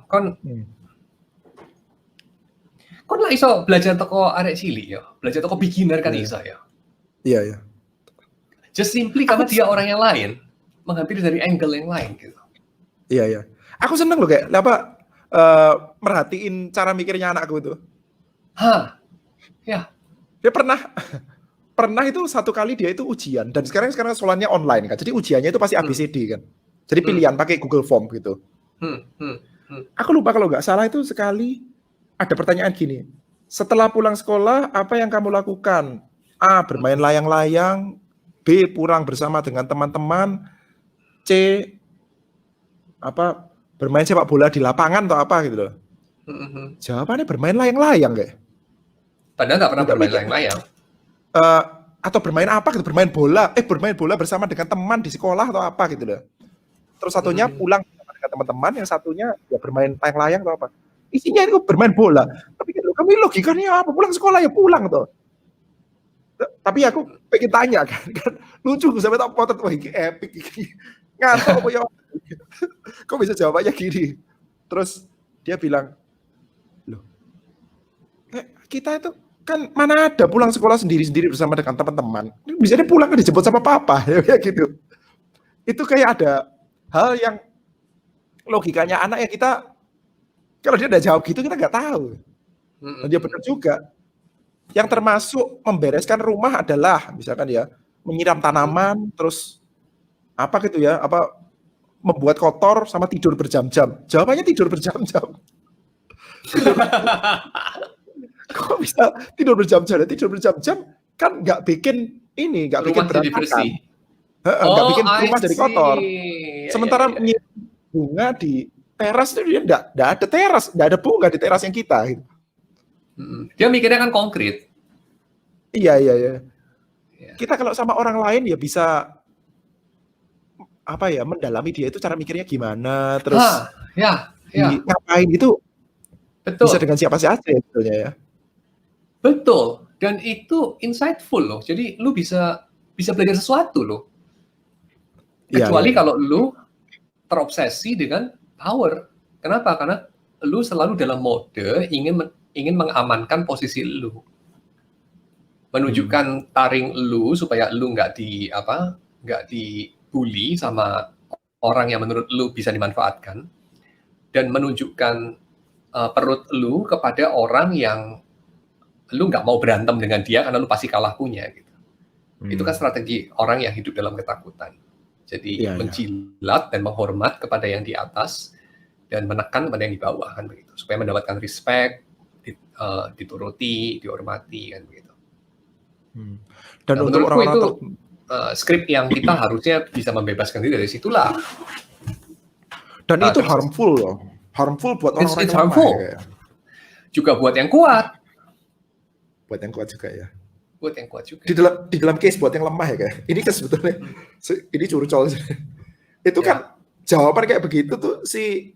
S1: kon lah iso belajar toko arek cilik ya, belajar toko beginner kan iso ya.
S2: Iya.
S1: Just simply karena dia orang yang lain, menghampiri dari angle yang lain gitu.
S2: Iya. Aku seneng loh kayak merhatiin cara mikirnya anakku itu.
S1: Ya.
S2: Dia pernah itu satu kali dia itu ujian dan sekarang sekolahnya online kan. Jadi ujiannya itu pasti ABCD kan. Jadi pilihan pakai Google Form gitu. Aku lupa kalau nggak salah itu sekali ada pertanyaan gini. Setelah pulang sekolah apa yang kamu lakukan? A. Bermain layang-layang. B. Pulang bersama dengan teman-teman. C. Bermain sepak bola di lapangan atau apa gitu loh. Jawabannya bermain layang-layang kayak.
S1: Padahal nggak pernah bermain layang-layang.
S2: Atau bermain apa gitu, bermain bola bersama dengan teman di sekolah atau apa gitu loh. Terus satunya pulang bersama dengan teman-teman, yang satunya ya bermain layang-layang atau apa. Isinya itu bermain bola. Tapi gitu, kami logikanya apa? Pulang sekolah ya pulang toh. Tapi aku pengen tanya kan lucu sampai tak potret, wah ini epic ini. Ngantuk apa ya? Kok bisa jawabannya gini? Terus dia bilang, loh, kita itu kan mana ada pulang sekolah sendiri-sendiri bersama dengan teman-teman. Bisa dia pulang kan dijemput sama papa ya gitu. Itu kayak ada hal yang logikanya anak ya kita kalau dia udah jawab gitu kita nggak tahu. Dan dia benar juga. Yang termasuk membereskan rumah adalah misalkan ya menyiram tanaman, terus apa gitu ya, membuat kotor sama tidur berjam-jam. Jawabannya tidur berjam-jam. Kok bisa tidur berjam-jam? Tidur berjam-jam kan nggak bikin berantakan. Nggak bikin rumah jadi kotor. Sementara menyiram bunga di teras itu dia nggak ada teras, nggak ada bunga di teras yang kita. Gitu.
S1: Dia mikirnya kan konkret.
S2: Iya. Kita kalau sama orang lain ya bisa mendalami dia itu cara mikirnya gimana, terus ngapain itu. Betul. Bisa dengan siapa saja ya sebetulnya ya.
S1: Betul. Dan itu insightful loh. Jadi lu bisa belajar sesuatu loh. Kecuali kalau lu terobsesi dengan power. Kenapa? Karena lu selalu dalam mode ingin mengamankan posisi lu. Menunjukkan taring lu supaya lu nggak dibully sama orang yang menurut lu bisa dimanfaatkan, dan menunjukkan perut lu kepada orang yang lu nggak mau berantem dengan dia karena lu pasti kalah punya gitu. Itu kan strategi orang yang hidup dalam ketakutan. Jadi menjilat dan menghormat kepada yang di atas dan menekan kepada yang di bawah kan begitu, supaya mendapatkan respect, dituruti, dihormati kan begitu. Dan untuk menurutku itu skrip yang kita harusnya bisa membebaskan diri dari situlah.
S2: Dan itu harmful loh. Harmful buat orang-orang
S1: yang lemah. Juga buat yang kuat.
S2: buat yang kuat juga ya.
S1: Buat yang kuat juga.
S2: Di dalam case buat yang lemah ya kayak. Ini kan sebetulnya ini curcol. Itu kan jawaban kayak begitu tuh si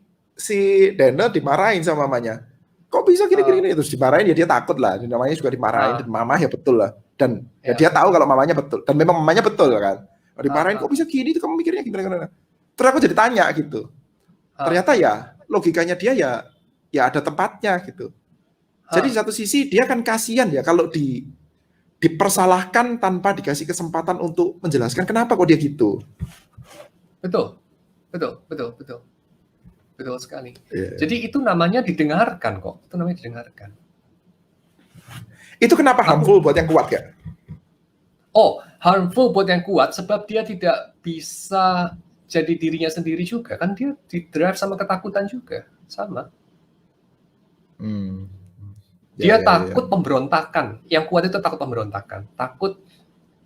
S2: Daniel dimarahin sama mamanya. Kok bisa gini-gini terus dimarahin, ya dia takut lah. Namanya juga dimarahin, dan mama ya betul lah. Dan ya dia tahu kalau mamanya betul. Dan memang mamanya betul kan. Dimarahin, kok bisa gini, itu kamu mikirnya gimana? Terus aku jadi tanya gitu. Ternyata ya logikanya dia ya ada tempatnya gitu. Jadi di satu sisi dia kan kasihan ya kalau dipersalahkan tanpa dikasih kesempatan untuk menjelaskan kenapa kok dia gitu.
S1: Betul sekali. Jadi itu namanya didengarkan kok. Itu namanya didengarkan.
S2: Itu kenapa harmful buat yang kuat ya?
S1: Oh, harmful buat yang kuat sebab dia tidak bisa jadi dirinya sendiri juga. Kan dia di-drive sama ketakutan juga. Sama. Dia takut pemberontakan. Yang kuat itu takut pemberontakan. Takut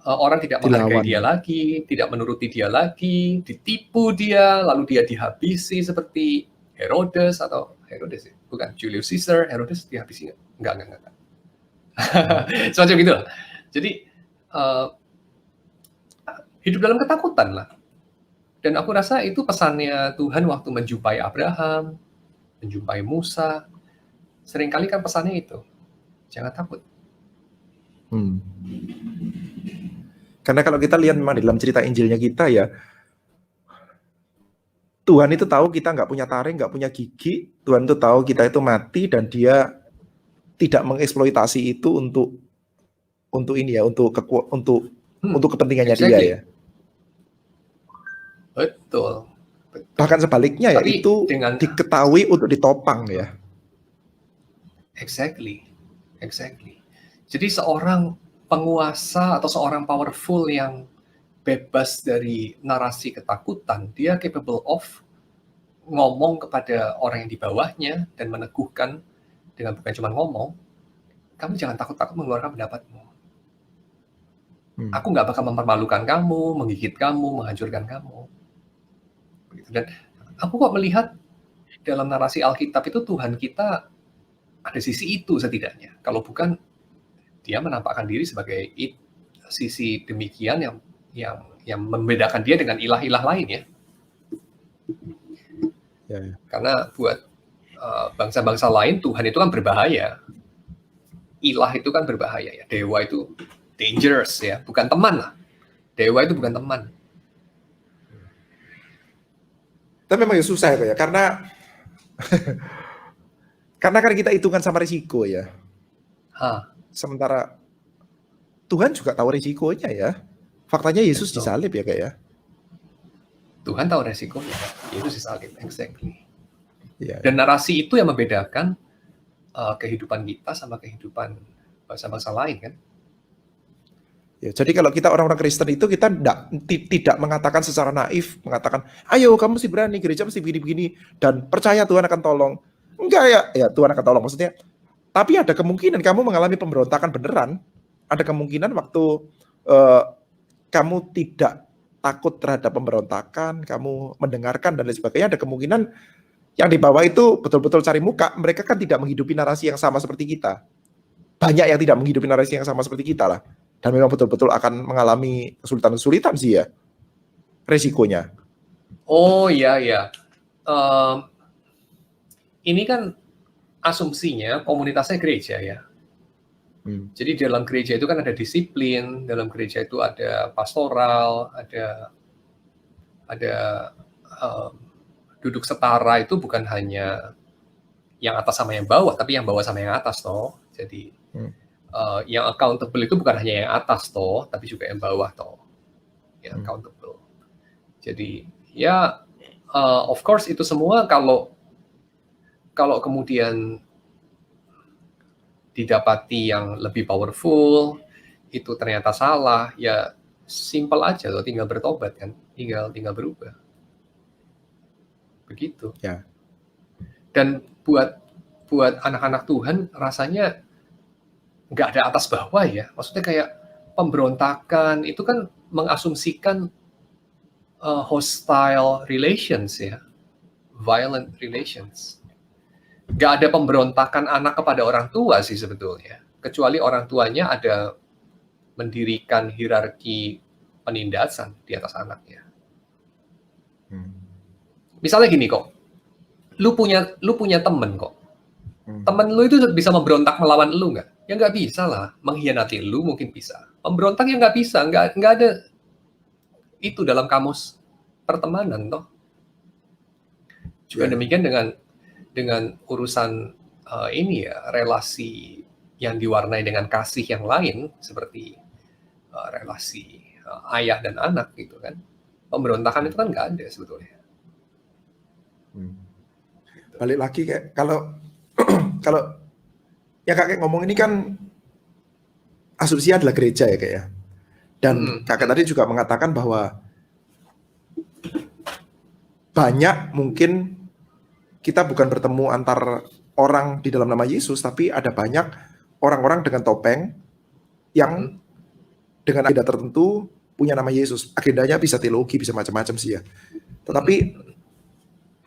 S1: orang tidak menghargai dia lagi, tidak menuruti dia lagi, ditipu dia, lalu dia dihabisi seperti Herodes bukan Julius Caesar. Herodes dihabisi enggak. Semacam gitu. Jadi hidup dalam ketakutan lah. Dan aku rasa itu pesannya Tuhan waktu menjumpai Abraham, menjumpai Musa. Seringkali kan pesannya itu, jangan takut.
S2: Karena kalau kita lihat memang di dalam cerita Injilnya kita ya, Tuhan itu tahu kita nggak punya taring, nggak punya gigi. Tuhan itu tahu kita itu mati dan dia tidak mengeksploitasi itu untuk ini ya, untuk kepentingannya dia ya.
S1: Betul.
S2: Bahkan sebaliknya ya, itu diketahui untuk ditopang ya.
S1: Exactly. Jadi seorang penguasa atau seorang powerful yang bebas dari narasi ketakutan, dia capable of ngomong kepada orang yang di bawahnya dan meneguhkan dengan bukan cuma ngomong, kamu jangan takut-takut mengeluarkan pendapatmu. Aku nggak bakal mempermalukan kamu, menggigit kamu, menghancurkan kamu. Dan aku kok melihat dalam narasi Alkitab itu Tuhan kita ada sisi itu setidaknya. Kalau bukan, dia menampakkan diri sebagai sisi demikian yang membedakan dia dengan ilah-ilah lain ya. Karena buat bangsa-bangsa lain Tuhan itu kan berbahaya. Ilah itu kan berbahaya ya. Dewa itu dangerous ya, bukan teman lah. Dewa itu bukan teman.
S2: Tapi memang susah ya, karena kan kita hitungan sama risiko ya. Sementara Tuhan juga tahu risikonya ya. Faktanya Yesus disalib ya kayak.
S1: Tuhan tahu risikonya. Yesus disalib, exactly. Dan narasi itu yang membedakan kehidupan kita sama kehidupan bangsa-bangsa lain kan.
S2: Ya, jadi kalau kita orang-orang Kristen itu kita tidak mengatakan secara naif, mengatakan, ayo kamu mesti berani, gereja mesti begini-begini, dan percaya Tuhan akan tolong. Enggak ya Tuhan akan tolong maksudnya. Tapi ada kemungkinan kamu mengalami pemberontakan beneran. Ada kemungkinan waktu kamu tidak takut terhadap pemberontakan, kamu mendengarkan dan lain sebagainya, ada kemungkinan yang di bawah itu betul-betul cari muka. Mereka kan tidak menghidupi narasi yang sama seperti kita. Banyak yang tidak menghidupi narasi yang sama seperti kita lah. Dan memang betul-betul akan mengalami kesulitan-kesulitan sih ya, resikonya.
S1: Oh iya. Ini kan asumsinya komunitasnya gereja ya. Jadi dalam gereja itu kan ada disiplin, dalam gereja itu ada pastoral, ada duduk setara itu bukan hanya yang atas sama yang bawah, tapi yang bawah sama yang atas toh. Jadi yang accountable itu bukan hanya yang atas toh, tapi juga yang bawah toh. Ya, accountable. Jadi ya of course itu semua kalau kemudian didapati yang lebih powerful, itu ternyata salah, ya simple aja loh, tinggal bertobat kan, tinggal berubah. Begitu.
S2: Ya.
S1: Dan buat anak-anak Tuhan rasanya nggak ada atas bawah ya, maksudnya kayak pemberontakan itu kan mengasumsikan hostile relations ya, violent relations. Nggak ada pemberontakan anak kepada orang tua sih sebetulnya. kecuali orang tuanya ada mendirikan hierarki penindasan di atas anaknya. Misalnya gini kok, lu punya temen kok, temen lu itu bisa memberontak melawan lu nggak? Ya nggak bisa lah, mengkhianati lu mungkin bisa, memberontak ya nggak bisa, nggak ada itu dalam kamus pertemanan toh. Juga demikian dengan urusan ini ya, relasi yang diwarnai dengan kasih yang lain seperti relasi ayah dan anak gitu kan. Pemberontakan itu kan nggak ada sebetulnya.
S2: Balik lagi kayak kalau yang kakek ngomong ini kan asumsinya adalah gereja ya kayak ya. Dan kakek tadi juga mengatakan bahwa banyak mungkin kita bukan bertemu antar orang di dalam nama Yesus, tapi ada banyak orang-orang dengan topeng yang dengan agenda tertentu punya nama Yesus. Agendanya bisa teologi, bisa macam-macam sih ya. Tetapi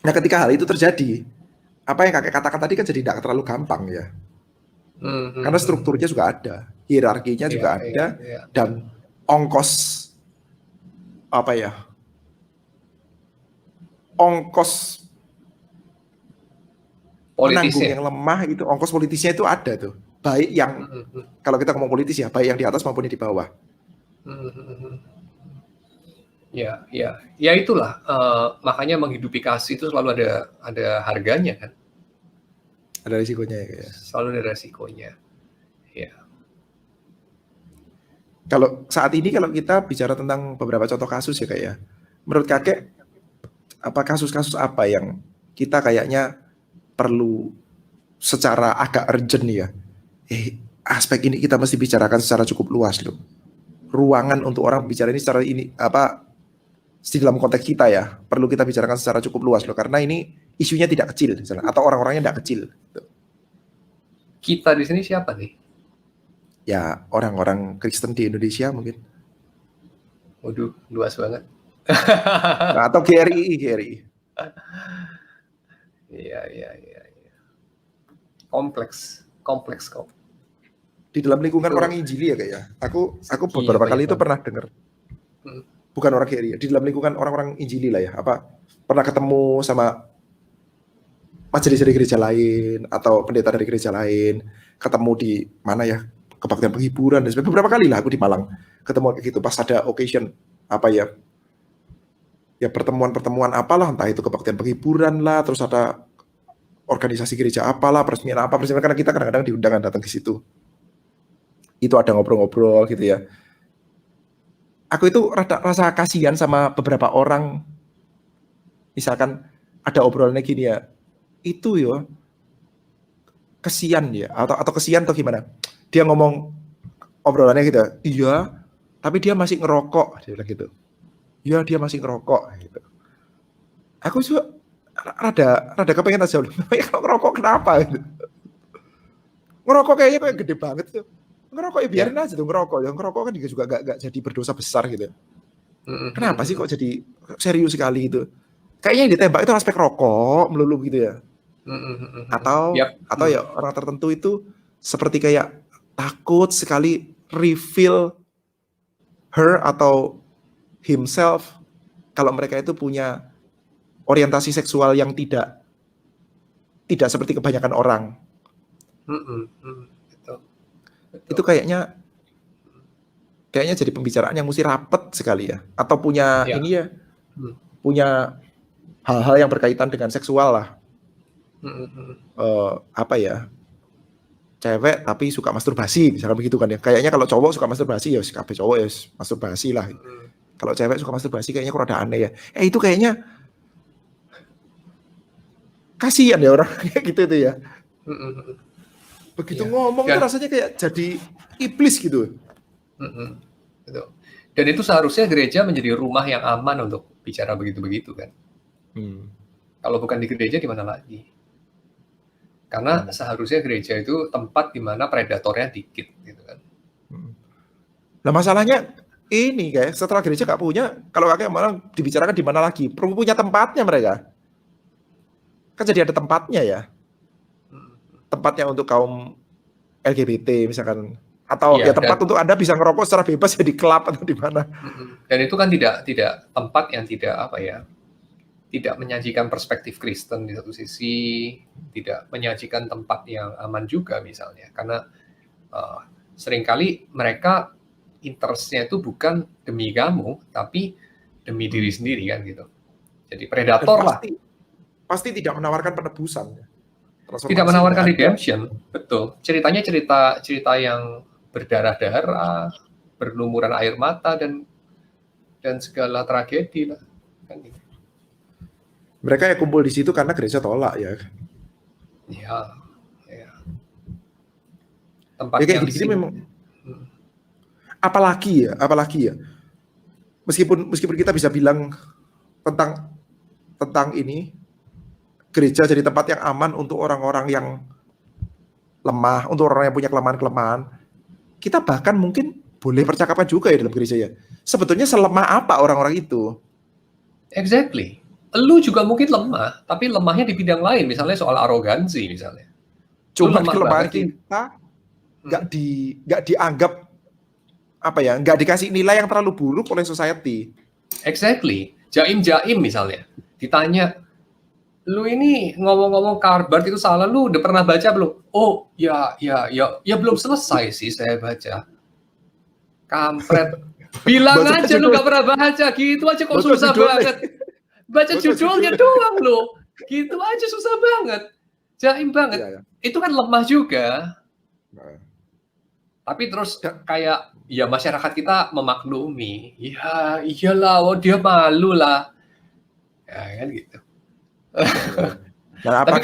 S2: nah ketika hal itu terjadi, apa yang kakek katakan tadi kan jadi tidak terlalu gampang ya. Karena strukturnya juga ada, hierarkinya juga ada, dan ongkos penanggung yang lemah itu, ongkos politisnya itu ada tuh. Baik yang kalau kita ngomong politis ya, baik yang di atas maupun yang di bawah.
S1: Ya itulah makanya menghidupi kasih itu selalu ada harganya kan.
S2: Ada risikonya ya.
S1: Selalu ada risikonya. Ya.
S2: Kalau saat ini kalau kita bicara tentang beberapa contoh kasus ya kayak, menurut kakek apa kasus-kasus apa yang kita kayaknya perlu secara agak urgent ya? Aspek ini kita mesti bicarakan secara cukup luas loh. Ruangan untuk orang bicara ini secara ini di dalam konteks kita ya, perlu kita bicarakan secara cukup luas loh, karena ini isunya tidak kecil misalnya, atau orang-orangnya tidak kecil.
S1: Kita di sini siapa nih?
S2: Ya orang-orang Kristen di Indonesia mungkin.
S1: Waduh, luas banget.
S2: Atau GRI.
S1: Iya. Kompleks kok.
S2: Di dalam lingkungan itu, orang Injili ya kayaknya. Aku beberapa kali itu pernah dengar. Bukan orang GRI ya, di dalam lingkungan orang-orang Injili lah ya. Pernah ketemu sama majelis dari gereja lain atau pendeta dari gereja lain, ketemu di mana ya, kebaktian penghiburan dan sebagainya. Beberapa kali lah aku di Malang ketemu kayak gitu pas ada occasion ya pertemuan apalah, entah itu kebaktian penghiburan lah, terus ada organisasi gereja apalah, peresmian karena kita kadang-kadang diundang datang ke situ. Itu ada ngobrol-ngobrol gitu ya. Aku itu rasa kasihan sama beberapa orang, misalkan ada obrolannya gini ya, itu ya kesian ya, atau kesian atau gimana, dia ngomong obrolannya gitu, iya tapi dia masih ngerokok, dia bilang gitu, iya dia masih ngerokok gitu. Aku juga rada kepengen aja, kalau ngerokok kenapa gitu. Ngerokok kayaknya kayak gede banget tuh. Ngerokok ya biarin aja tuh ngerokok. Yang ngerokok kan juga gak jadi berdosa besar gitu. Kenapa sih kok jadi serius sekali gitu? Kayaknya yang ditembak itu aspek rokok melulu gitu ya. Atau ya orang tertentu itu seperti kayak takut sekali reveal her atau himself kalau mereka itu punya orientasi seksual yang tidak seperti kebanyakan orang. Itu kayaknya jadi pembicaraan yang mesti rapet sekali ya, atau punya ini ya, punya hal-hal yang berkaitan dengan seksual lah. Cewek tapi suka masturbasi misalnya begitu kan ya. Kayaknya kalau cowok suka masturbasi ya kabeh cowok ya masturbasi lah. Kalau cewek suka masturbasi kayaknya kurang ada aneh ya. Itu kayaknya kasihan ya orang kayak gitu itu ya. Begitu ngomong itu rasanya kayak jadi iblis gitu.
S1: Dan itu seharusnya gereja menjadi rumah yang aman untuk bicara begitu-begitu kan. Kalau bukan di gereja di mana lagi? Karena seharusnya gereja itu tempat di mana predatornya dikit gitu kan.
S2: Nah masalahnya ini kayak setelah gereja nggak punya, kalau kakek malah dibicarakan di mana lagi? Perlu punya tempatnya mereka. Kan jadi ada tempatnya ya. Tempatnya untuk kaum LGBT misalkan, atau
S1: Iya,
S2: ya tempat untuk Anda bisa ngerokok secara bebas ya di klub atau di mana.
S1: dan itu kan tidak tempat yang tidak apa ya, tidak menyajikan perspektif Kristen di satu sisi, tidak menyajikan tempat yang aman juga misalnya, karena seringkali mereka interest-nya itu bukan demi kamu, tapi demi diri sendiri kan gitu. Jadi
S2: Dan
S1: predator lah.
S2: pasti tidak menawarkan penebusan.
S1: Tidak menawarkan redemption, betul. Ceritanya cerita yang berdarah-darah, berlumuran air mata dan segala tragedi lah. Kan gitu.
S2: Mereka ya kumpul di situ karena gereja tolak ya.
S1: Ya. Tempat
S2: Ya kayak
S1: yang
S2: gini memang. Apalagi ya. Meskipun kita bisa bilang tentang ini, gereja jadi tempat yang aman untuk orang-orang yang lemah, untuk orang yang punya kelemahan-kelemahan. Kita bahkan mungkin boleh percakapan juga ya dalam gereja ya. Sebetulnya selemah apa orang-orang itu?
S1: Exactly. Lu juga mungkin lemah, tapi lemahnya di bidang lain, misalnya soal arogansi misalnya.
S2: Cuma kelemahan kita nggak dianggap apa ya, nggak dikasih nilai yang terlalu buruk oleh society.
S1: Exactly. Jaim misalnya, ditanya, lu ini ngomong-ngomong Karbart itu salah, lu udah pernah baca belum? Oh, ya belum selesai sih saya baca. Kampret. Bilang aja lu gak pernah baca, gitu aja kok susah banget. Baca judulnya doang lu. Gitu aja susah banget. Jaim banget. Ya. Itu kan lemah juga. Tapi terus kayak, ya masyarakat kita memaklumi. Ya iyalah, dia malu lah. Ya kan gitu.
S2: Nah,
S1: tapi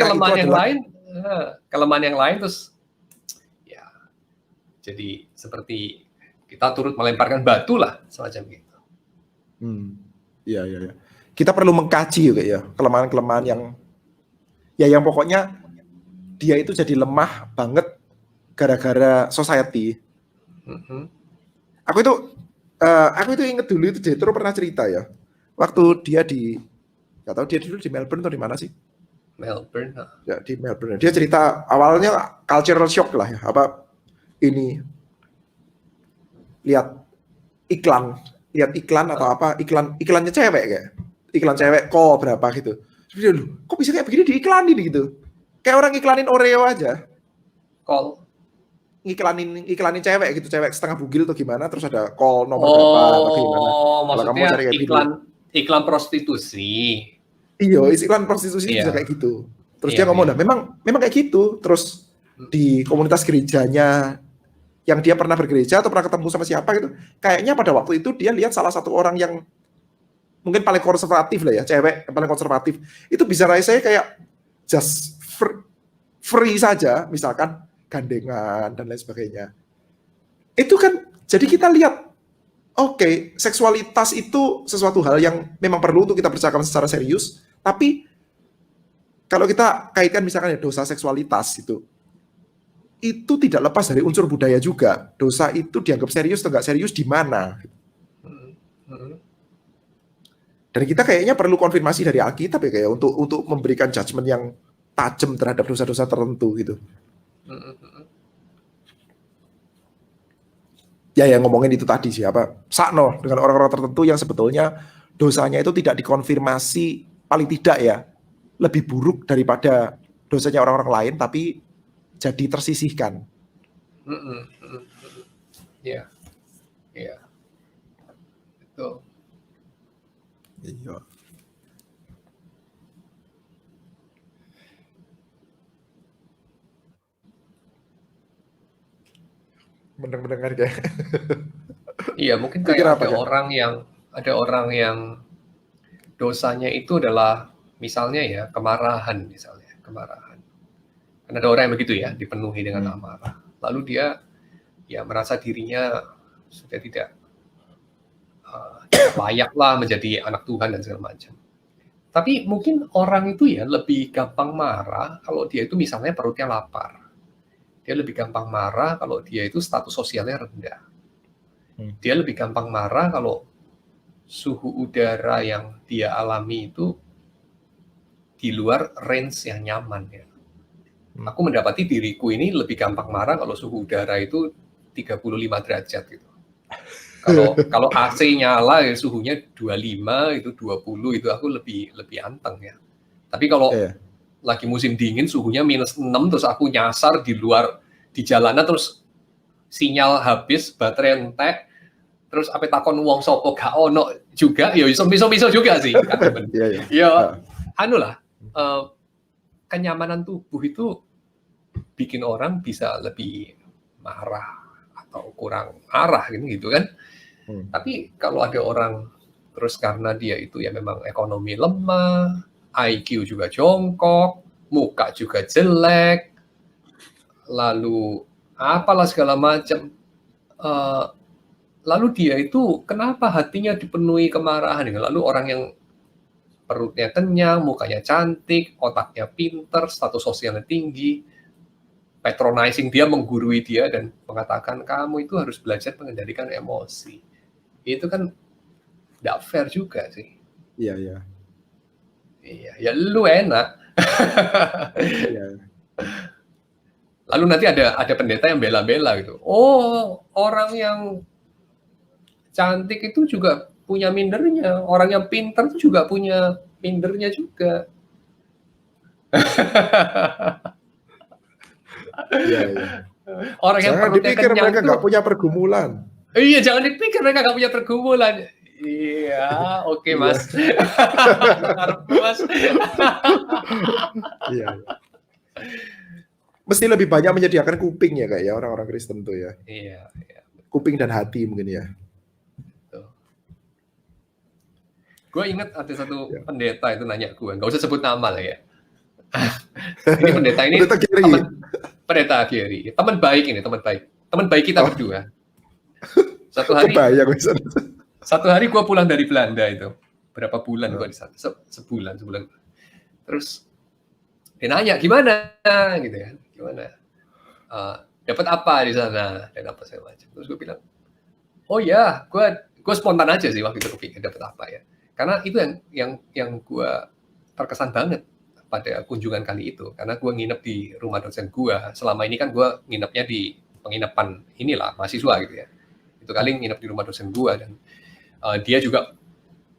S1: kelemahan yang lain terus ya jadi seperti kita turut melemparkan batu lah semacam gitu.
S2: Iya. Kita perlu mengkaji juga ya kelemahan-kelemahan yang pokoknya dia itu jadi lemah banget gara-gara society. Aku itu inget dulu itu Jethro pernah cerita ya, waktu dia nggak tahu dia dulu di Melbourne atau di mana sih?
S1: Melbourne.
S2: Ya di Melbourne. Dia cerita awalnya cultural shock lah ya, apa ini lihat iklan atau apa iklannya cewek kayak iklan cewek kok berapa gitu. Terus dia kok bisa kayak begini diiklanin gitu, kayak orang iklanin Oreo aja.
S1: Call
S2: iklanin cewek gitu, cewek setengah bugil tuh gimana, terus ada call nomor berapa atau gimana.
S1: Maksudnya kamu cari kayak iklan prostitusi.
S2: Iya, iklan prostitusi bisa kayak gitu. Terus dia ngomong, memang kayak gitu. Terus di komunitas gerejanya yang dia pernah bergereja atau pernah ketemu sama siapa gitu, kayaknya pada waktu itu dia lihat salah satu orang yang mungkin paling konservatif lah ya, cewek yang paling konservatif, itu bisa rasanya kayak just free saja, misalkan gandengan dan lain sebagainya. Itu kan jadi kita lihat, oke, seksualitas itu sesuatu hal yang memang perlu untuk kita percakapan secara serius, tapi kalau kita kaitkan misalkan ya dosa seksualitas itu tidak lepas dari unsur budaya juga. Dosa itu dianggap serius atau nggak serius di mana? Dan kita kayaknya perlu konfirmasi dari Alkitab ya kayak untuk memberikan judgement yang tajam terhadap dosa-dosa tertentu gitu. Ya yang ngomongin itu tadi siapa? Sakno dengan orang-orang tertentu yang sebetulnya dosanya itu tidak dikonfirmasi, paling tidak ya lebih buruk daripada dosanya orang-orang lain, tapi jadi tersisihkan.
S1: Iya, betul.
S2: Iya. Mendengar kayak.
S1: Iya, mungkin kayak ada orang yang dosanya itu adalah misalnya ya kemarahan misalnya, kemarahan. Kan ada orang yang begitu ya, dipenuhi dengan amarah. Lalu dia ya merasa dirinya sudah tidak layak lah menjadi anak Tuhan dan segala macam. Tapi mungkin orang itu ya lebih gampang marah kalau dia itu misalnya perutnya lapar. Dia lebih gampang marah kalau dia itu status sosialnya rendah. Dia lebih gampang marah kalau suhu udara yang dia alami itu di luar range yang nyaman ya. Aku mendapati diriku ini lebih gampang marah kalau suhu udara itu 35 derajat gitu. Kalau AC nyala ya suhunya 25 itu 20 itu aku lebih anteng ya. Tapi kalau lagi musim dingin suhunya -6 terus aku nyasar di luar di jalanan terus sinyal habis, baterai entek, terus ape takon wong sapa gak ono juga ya iso juga sih kan. Ya anu lah kenyamanan tubuh itu bikin orang bisa lebih marah atau kurang marah gitu kan. Tapi kalau ada orang terus karena dia itu ya memang ekonomi lemah, IQ juga jongkok, muka juga jelek, lalu apalah segala macam, lalu dia itu kenapa hatinya dipenuhi kemarahan, lalu orang yang perutnya kenyang, mukanya cantik, otaknya pinter, status sosialnya tinggi, patronizing dia, menggurui dia dan mengatakan kamu itu harus belajar mengendalikan emosi. Itu kan tidak fair juga sih.
S2: Iya,
S1: ya lu enak. Lalu nanti ada pendeta yang bela-bela gitu. Oh, orang yang cantik itu juga punya mindernya. Orang yang pintar itu juga punya mindernya juga. Orang yang
S2: jangan dipikir mereka nggak punya pergumulan.
S1: Iya, jangan dipikir mereka nggak punya pergumulan. Iya, oke Mas. Mas.
S2: Iya. Mesti lebih banyak menyediakan kuping ya kayak ya orang-orang Kristen tuh ya.
S1: Iya.
S2: Kuping dan hati mungkin ya.
S1: Gue ingat ada satu pendeta itu nanya gue, nggak usah sebut nama lah ya. Ini pendeta ini pendeta Gary, teman baik kita berdua. Satu hari gue pulang dari Belanda itu, berapa bulan gue di sana, sebulan. Terus dia nanya gimana, gitu ya, gimana, dapat apa di sana dan apa segala macam. Terus gue bilang, oh ya, gue spontan aja sih waktu itu kepikir dapat apa ya. Karena itu yang gue terkesan banget pada kunjungan kali itu. Karena gue nginep di rumah dosen gue. Selama ini kan gue nginepnya di penginapan inilah, mahasiswa gitu ya. Itu kali nginep di rumah dosen gue. Dan dia juga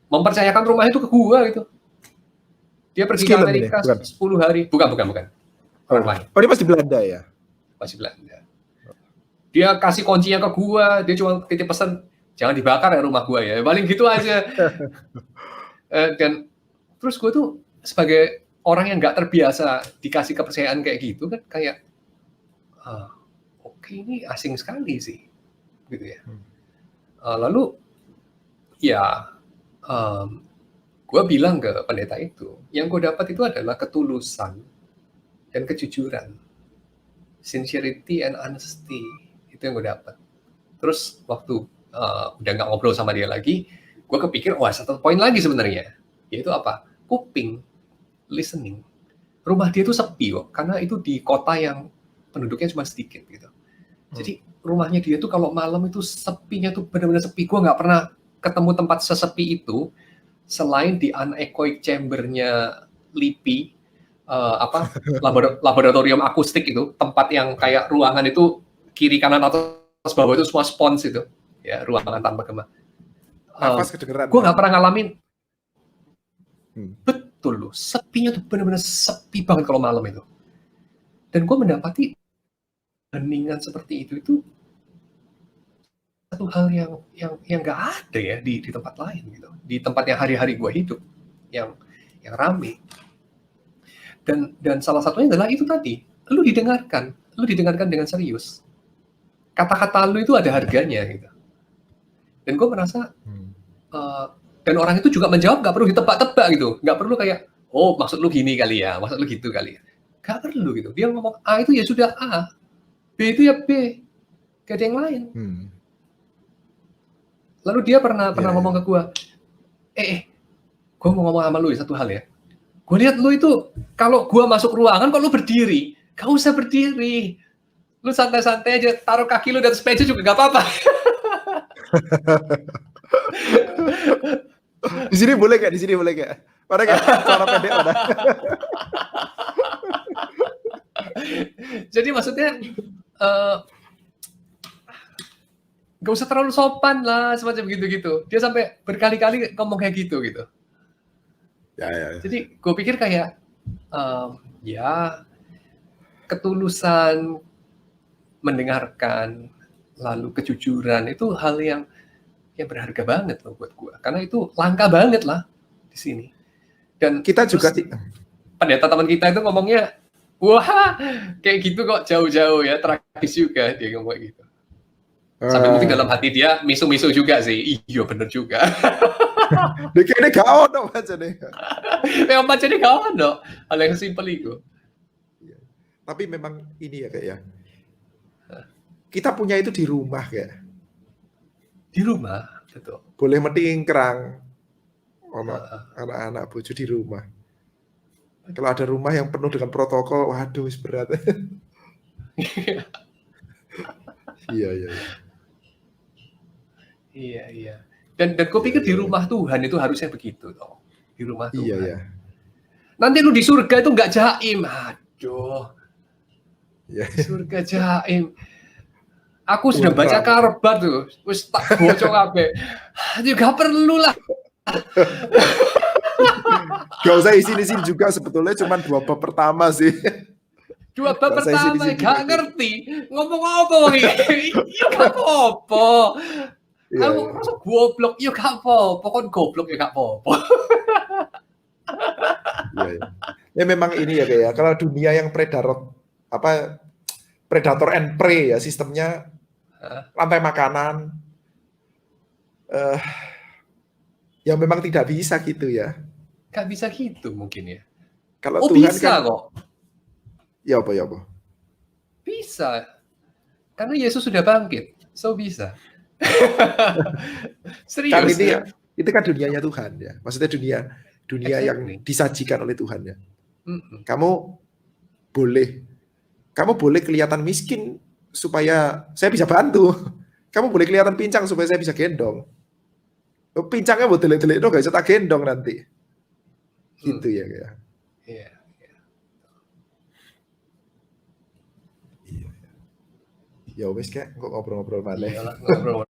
S1: mempercayakan rumah itu ke gue gitu. Dia pergi ke Amerika 10 hari. Bukan.
S2: Oh, dia masih Belanda ya?
S1: Masih Belanda. Dia kasih kuncinya ke gue. Dia cuma titip pesan, jangan dibakar ya rumah gue ya. Paling gitu aja. Dan terus gue tuh sebagai orang yang nggak terbiasa dikasih kepercayaan kayak gitu kan kayak oke, ini asing sekali sih gitu ya. Lalu ya gue bilang ke pendeta itu, yang gue dapat itu adalah ketulusan dan kejujuran, sincerity and honesty, itu yang gue dapat. Terus waktu udah nggak ngobrol sama dia lagi, gue kepikir, wah satu poin lagi sebenarnya, yaitu apa? Kuping, listening. Rumah dia tuh sepi kok, karena itu di kota yang penduduknya cuma sedikit gitu. Jadi rumahnya dia tuh kalau malam itu sepinya tuh benar-benar sepi. Gue nggak pernah ketemu tempat sesepi itu selain di anechoic chamber-nya LIPI, laboratorium akustik itu, tempat yang kayak ruangan itu kiri kanan atas bawah itu semua spons itu, ya ruangan tanpa gema. Gue nggak pernah ngalamin. Betul loh, sepinya tuh benar-benar sepi banget kalau malam itu. Dan gue mendapati heningan seperti itu satu hal yang nggak ada ya di tempat lain gitu, di tempat yang hari-hari gue hidup, yang rame. Dan salah satunya adalah itu tadi, lu didengarkan dengan serius. Kata-kata lu itu ada harganya gitu. Dan gue merasa dan orang itu juga menjawab nggak perlu ditebak-tebak gitu, nggak perlu kayak oh maksud lu gini kali ya, maksud lu gitu kali ya, nggak perlu gitu. Dia ngomong A itu ya sudah A, B itu ya B, gak ada yang lain. Lalu dia pernah ngomong ke gue, gue mau ngomong sama lu ya satu hal ya, gue lihat lu itu kalau gue masuk ruangan kok lu berdiri, gak usah berdiri, lu santai-santai aja, taruh kaki lu di atas meja juga gak apa-apa.
S2: Di sini boleh gak? Pada gak? Cara pendek pada.
S1: Jadi maksudnya gak usah terlalu sopan lah, semacam gitu-gitu. Dia sampai berkali-kali ngomong kayak gitu.
S2: Ya.
S1: Jadi gue pikir kayak ya ketulusan mendengarkan, lalu kejujuran itu hal yang berharga banget loh buat gue. Karena itu langka banget lah di sini. Dan
S2: Kita juga
S1: pendeta teman kita itu ngomongnya, wah kayak gitu kok jauh-jauh ya, tragis juga dia ngomong gitu. Sampai mungkin dalam hati dia misu-misu juga sih, iya bener juga.
S2: Dia kayaknya gak ono aja nih.
S1: Memang macamnya gak ono, hal yang simpel itu.
S2: Tapi memang ini ya kayak ya. Kita punya itu di rumah kayak.
S1: Di rumah, betul.
S2: Boleh metingkrang anak-anak bojo di rumah. Kalau ada rumah yang penuh dengan protokol, waduh berat.
S1: Iya. Dan gue pikir di rumah Tuhan itu harusnya begitu toh. Di rumah Tuhan.
S2: Iya.
S1: Nanti lu di surga itu nggak jaim, aduh.
S2: Iya.
S1: Di surga jaim. Aku sudah baca kabar tuh, wis tak bocor kabeh. Juga perlu lah.
S2: Gak usah isin-isin juga sebetulnya cuma 2 bab pertama sih.
S1: 2 bab pertama gak ngerti ngomong apa iki. Ya gak apa-apa. Aku rasa goblok ya gak apa-apa, kon goblok ya gak apa-apa.
S2: Iya. Ya memang ini ya kayak kalau dunia yang predator and prey ya sistemnya rantai makanan yang memang tidak bisa gitu ya.
S1: Gak bisa gitu mungkin ya.
S2: Kalau Tuhan
S1: bisa
S2: kan,
S1: kok.
S2: Ya apa?
S1: Bisa. Karena Yesus sudah bangkit. So bisa. Serius.
S2: Kan ini ya, itu kan dunianya Tuhan ya. Maksudnya dunia yang disajikan oleh Tuhan ya. Kamu boleh kelihatan miskin supaya saya bisa bantu. Kamu boleh kelihatan pincang supaya saya bisa gendong. Pincangnya buat delik-delik gak bisa tak gendong nanti. Gitu ya kayak.
S1: Iya.
S2: Ya wes kayak ngobrol-ngobrol mana.
S1: Iyalah, ngobrol.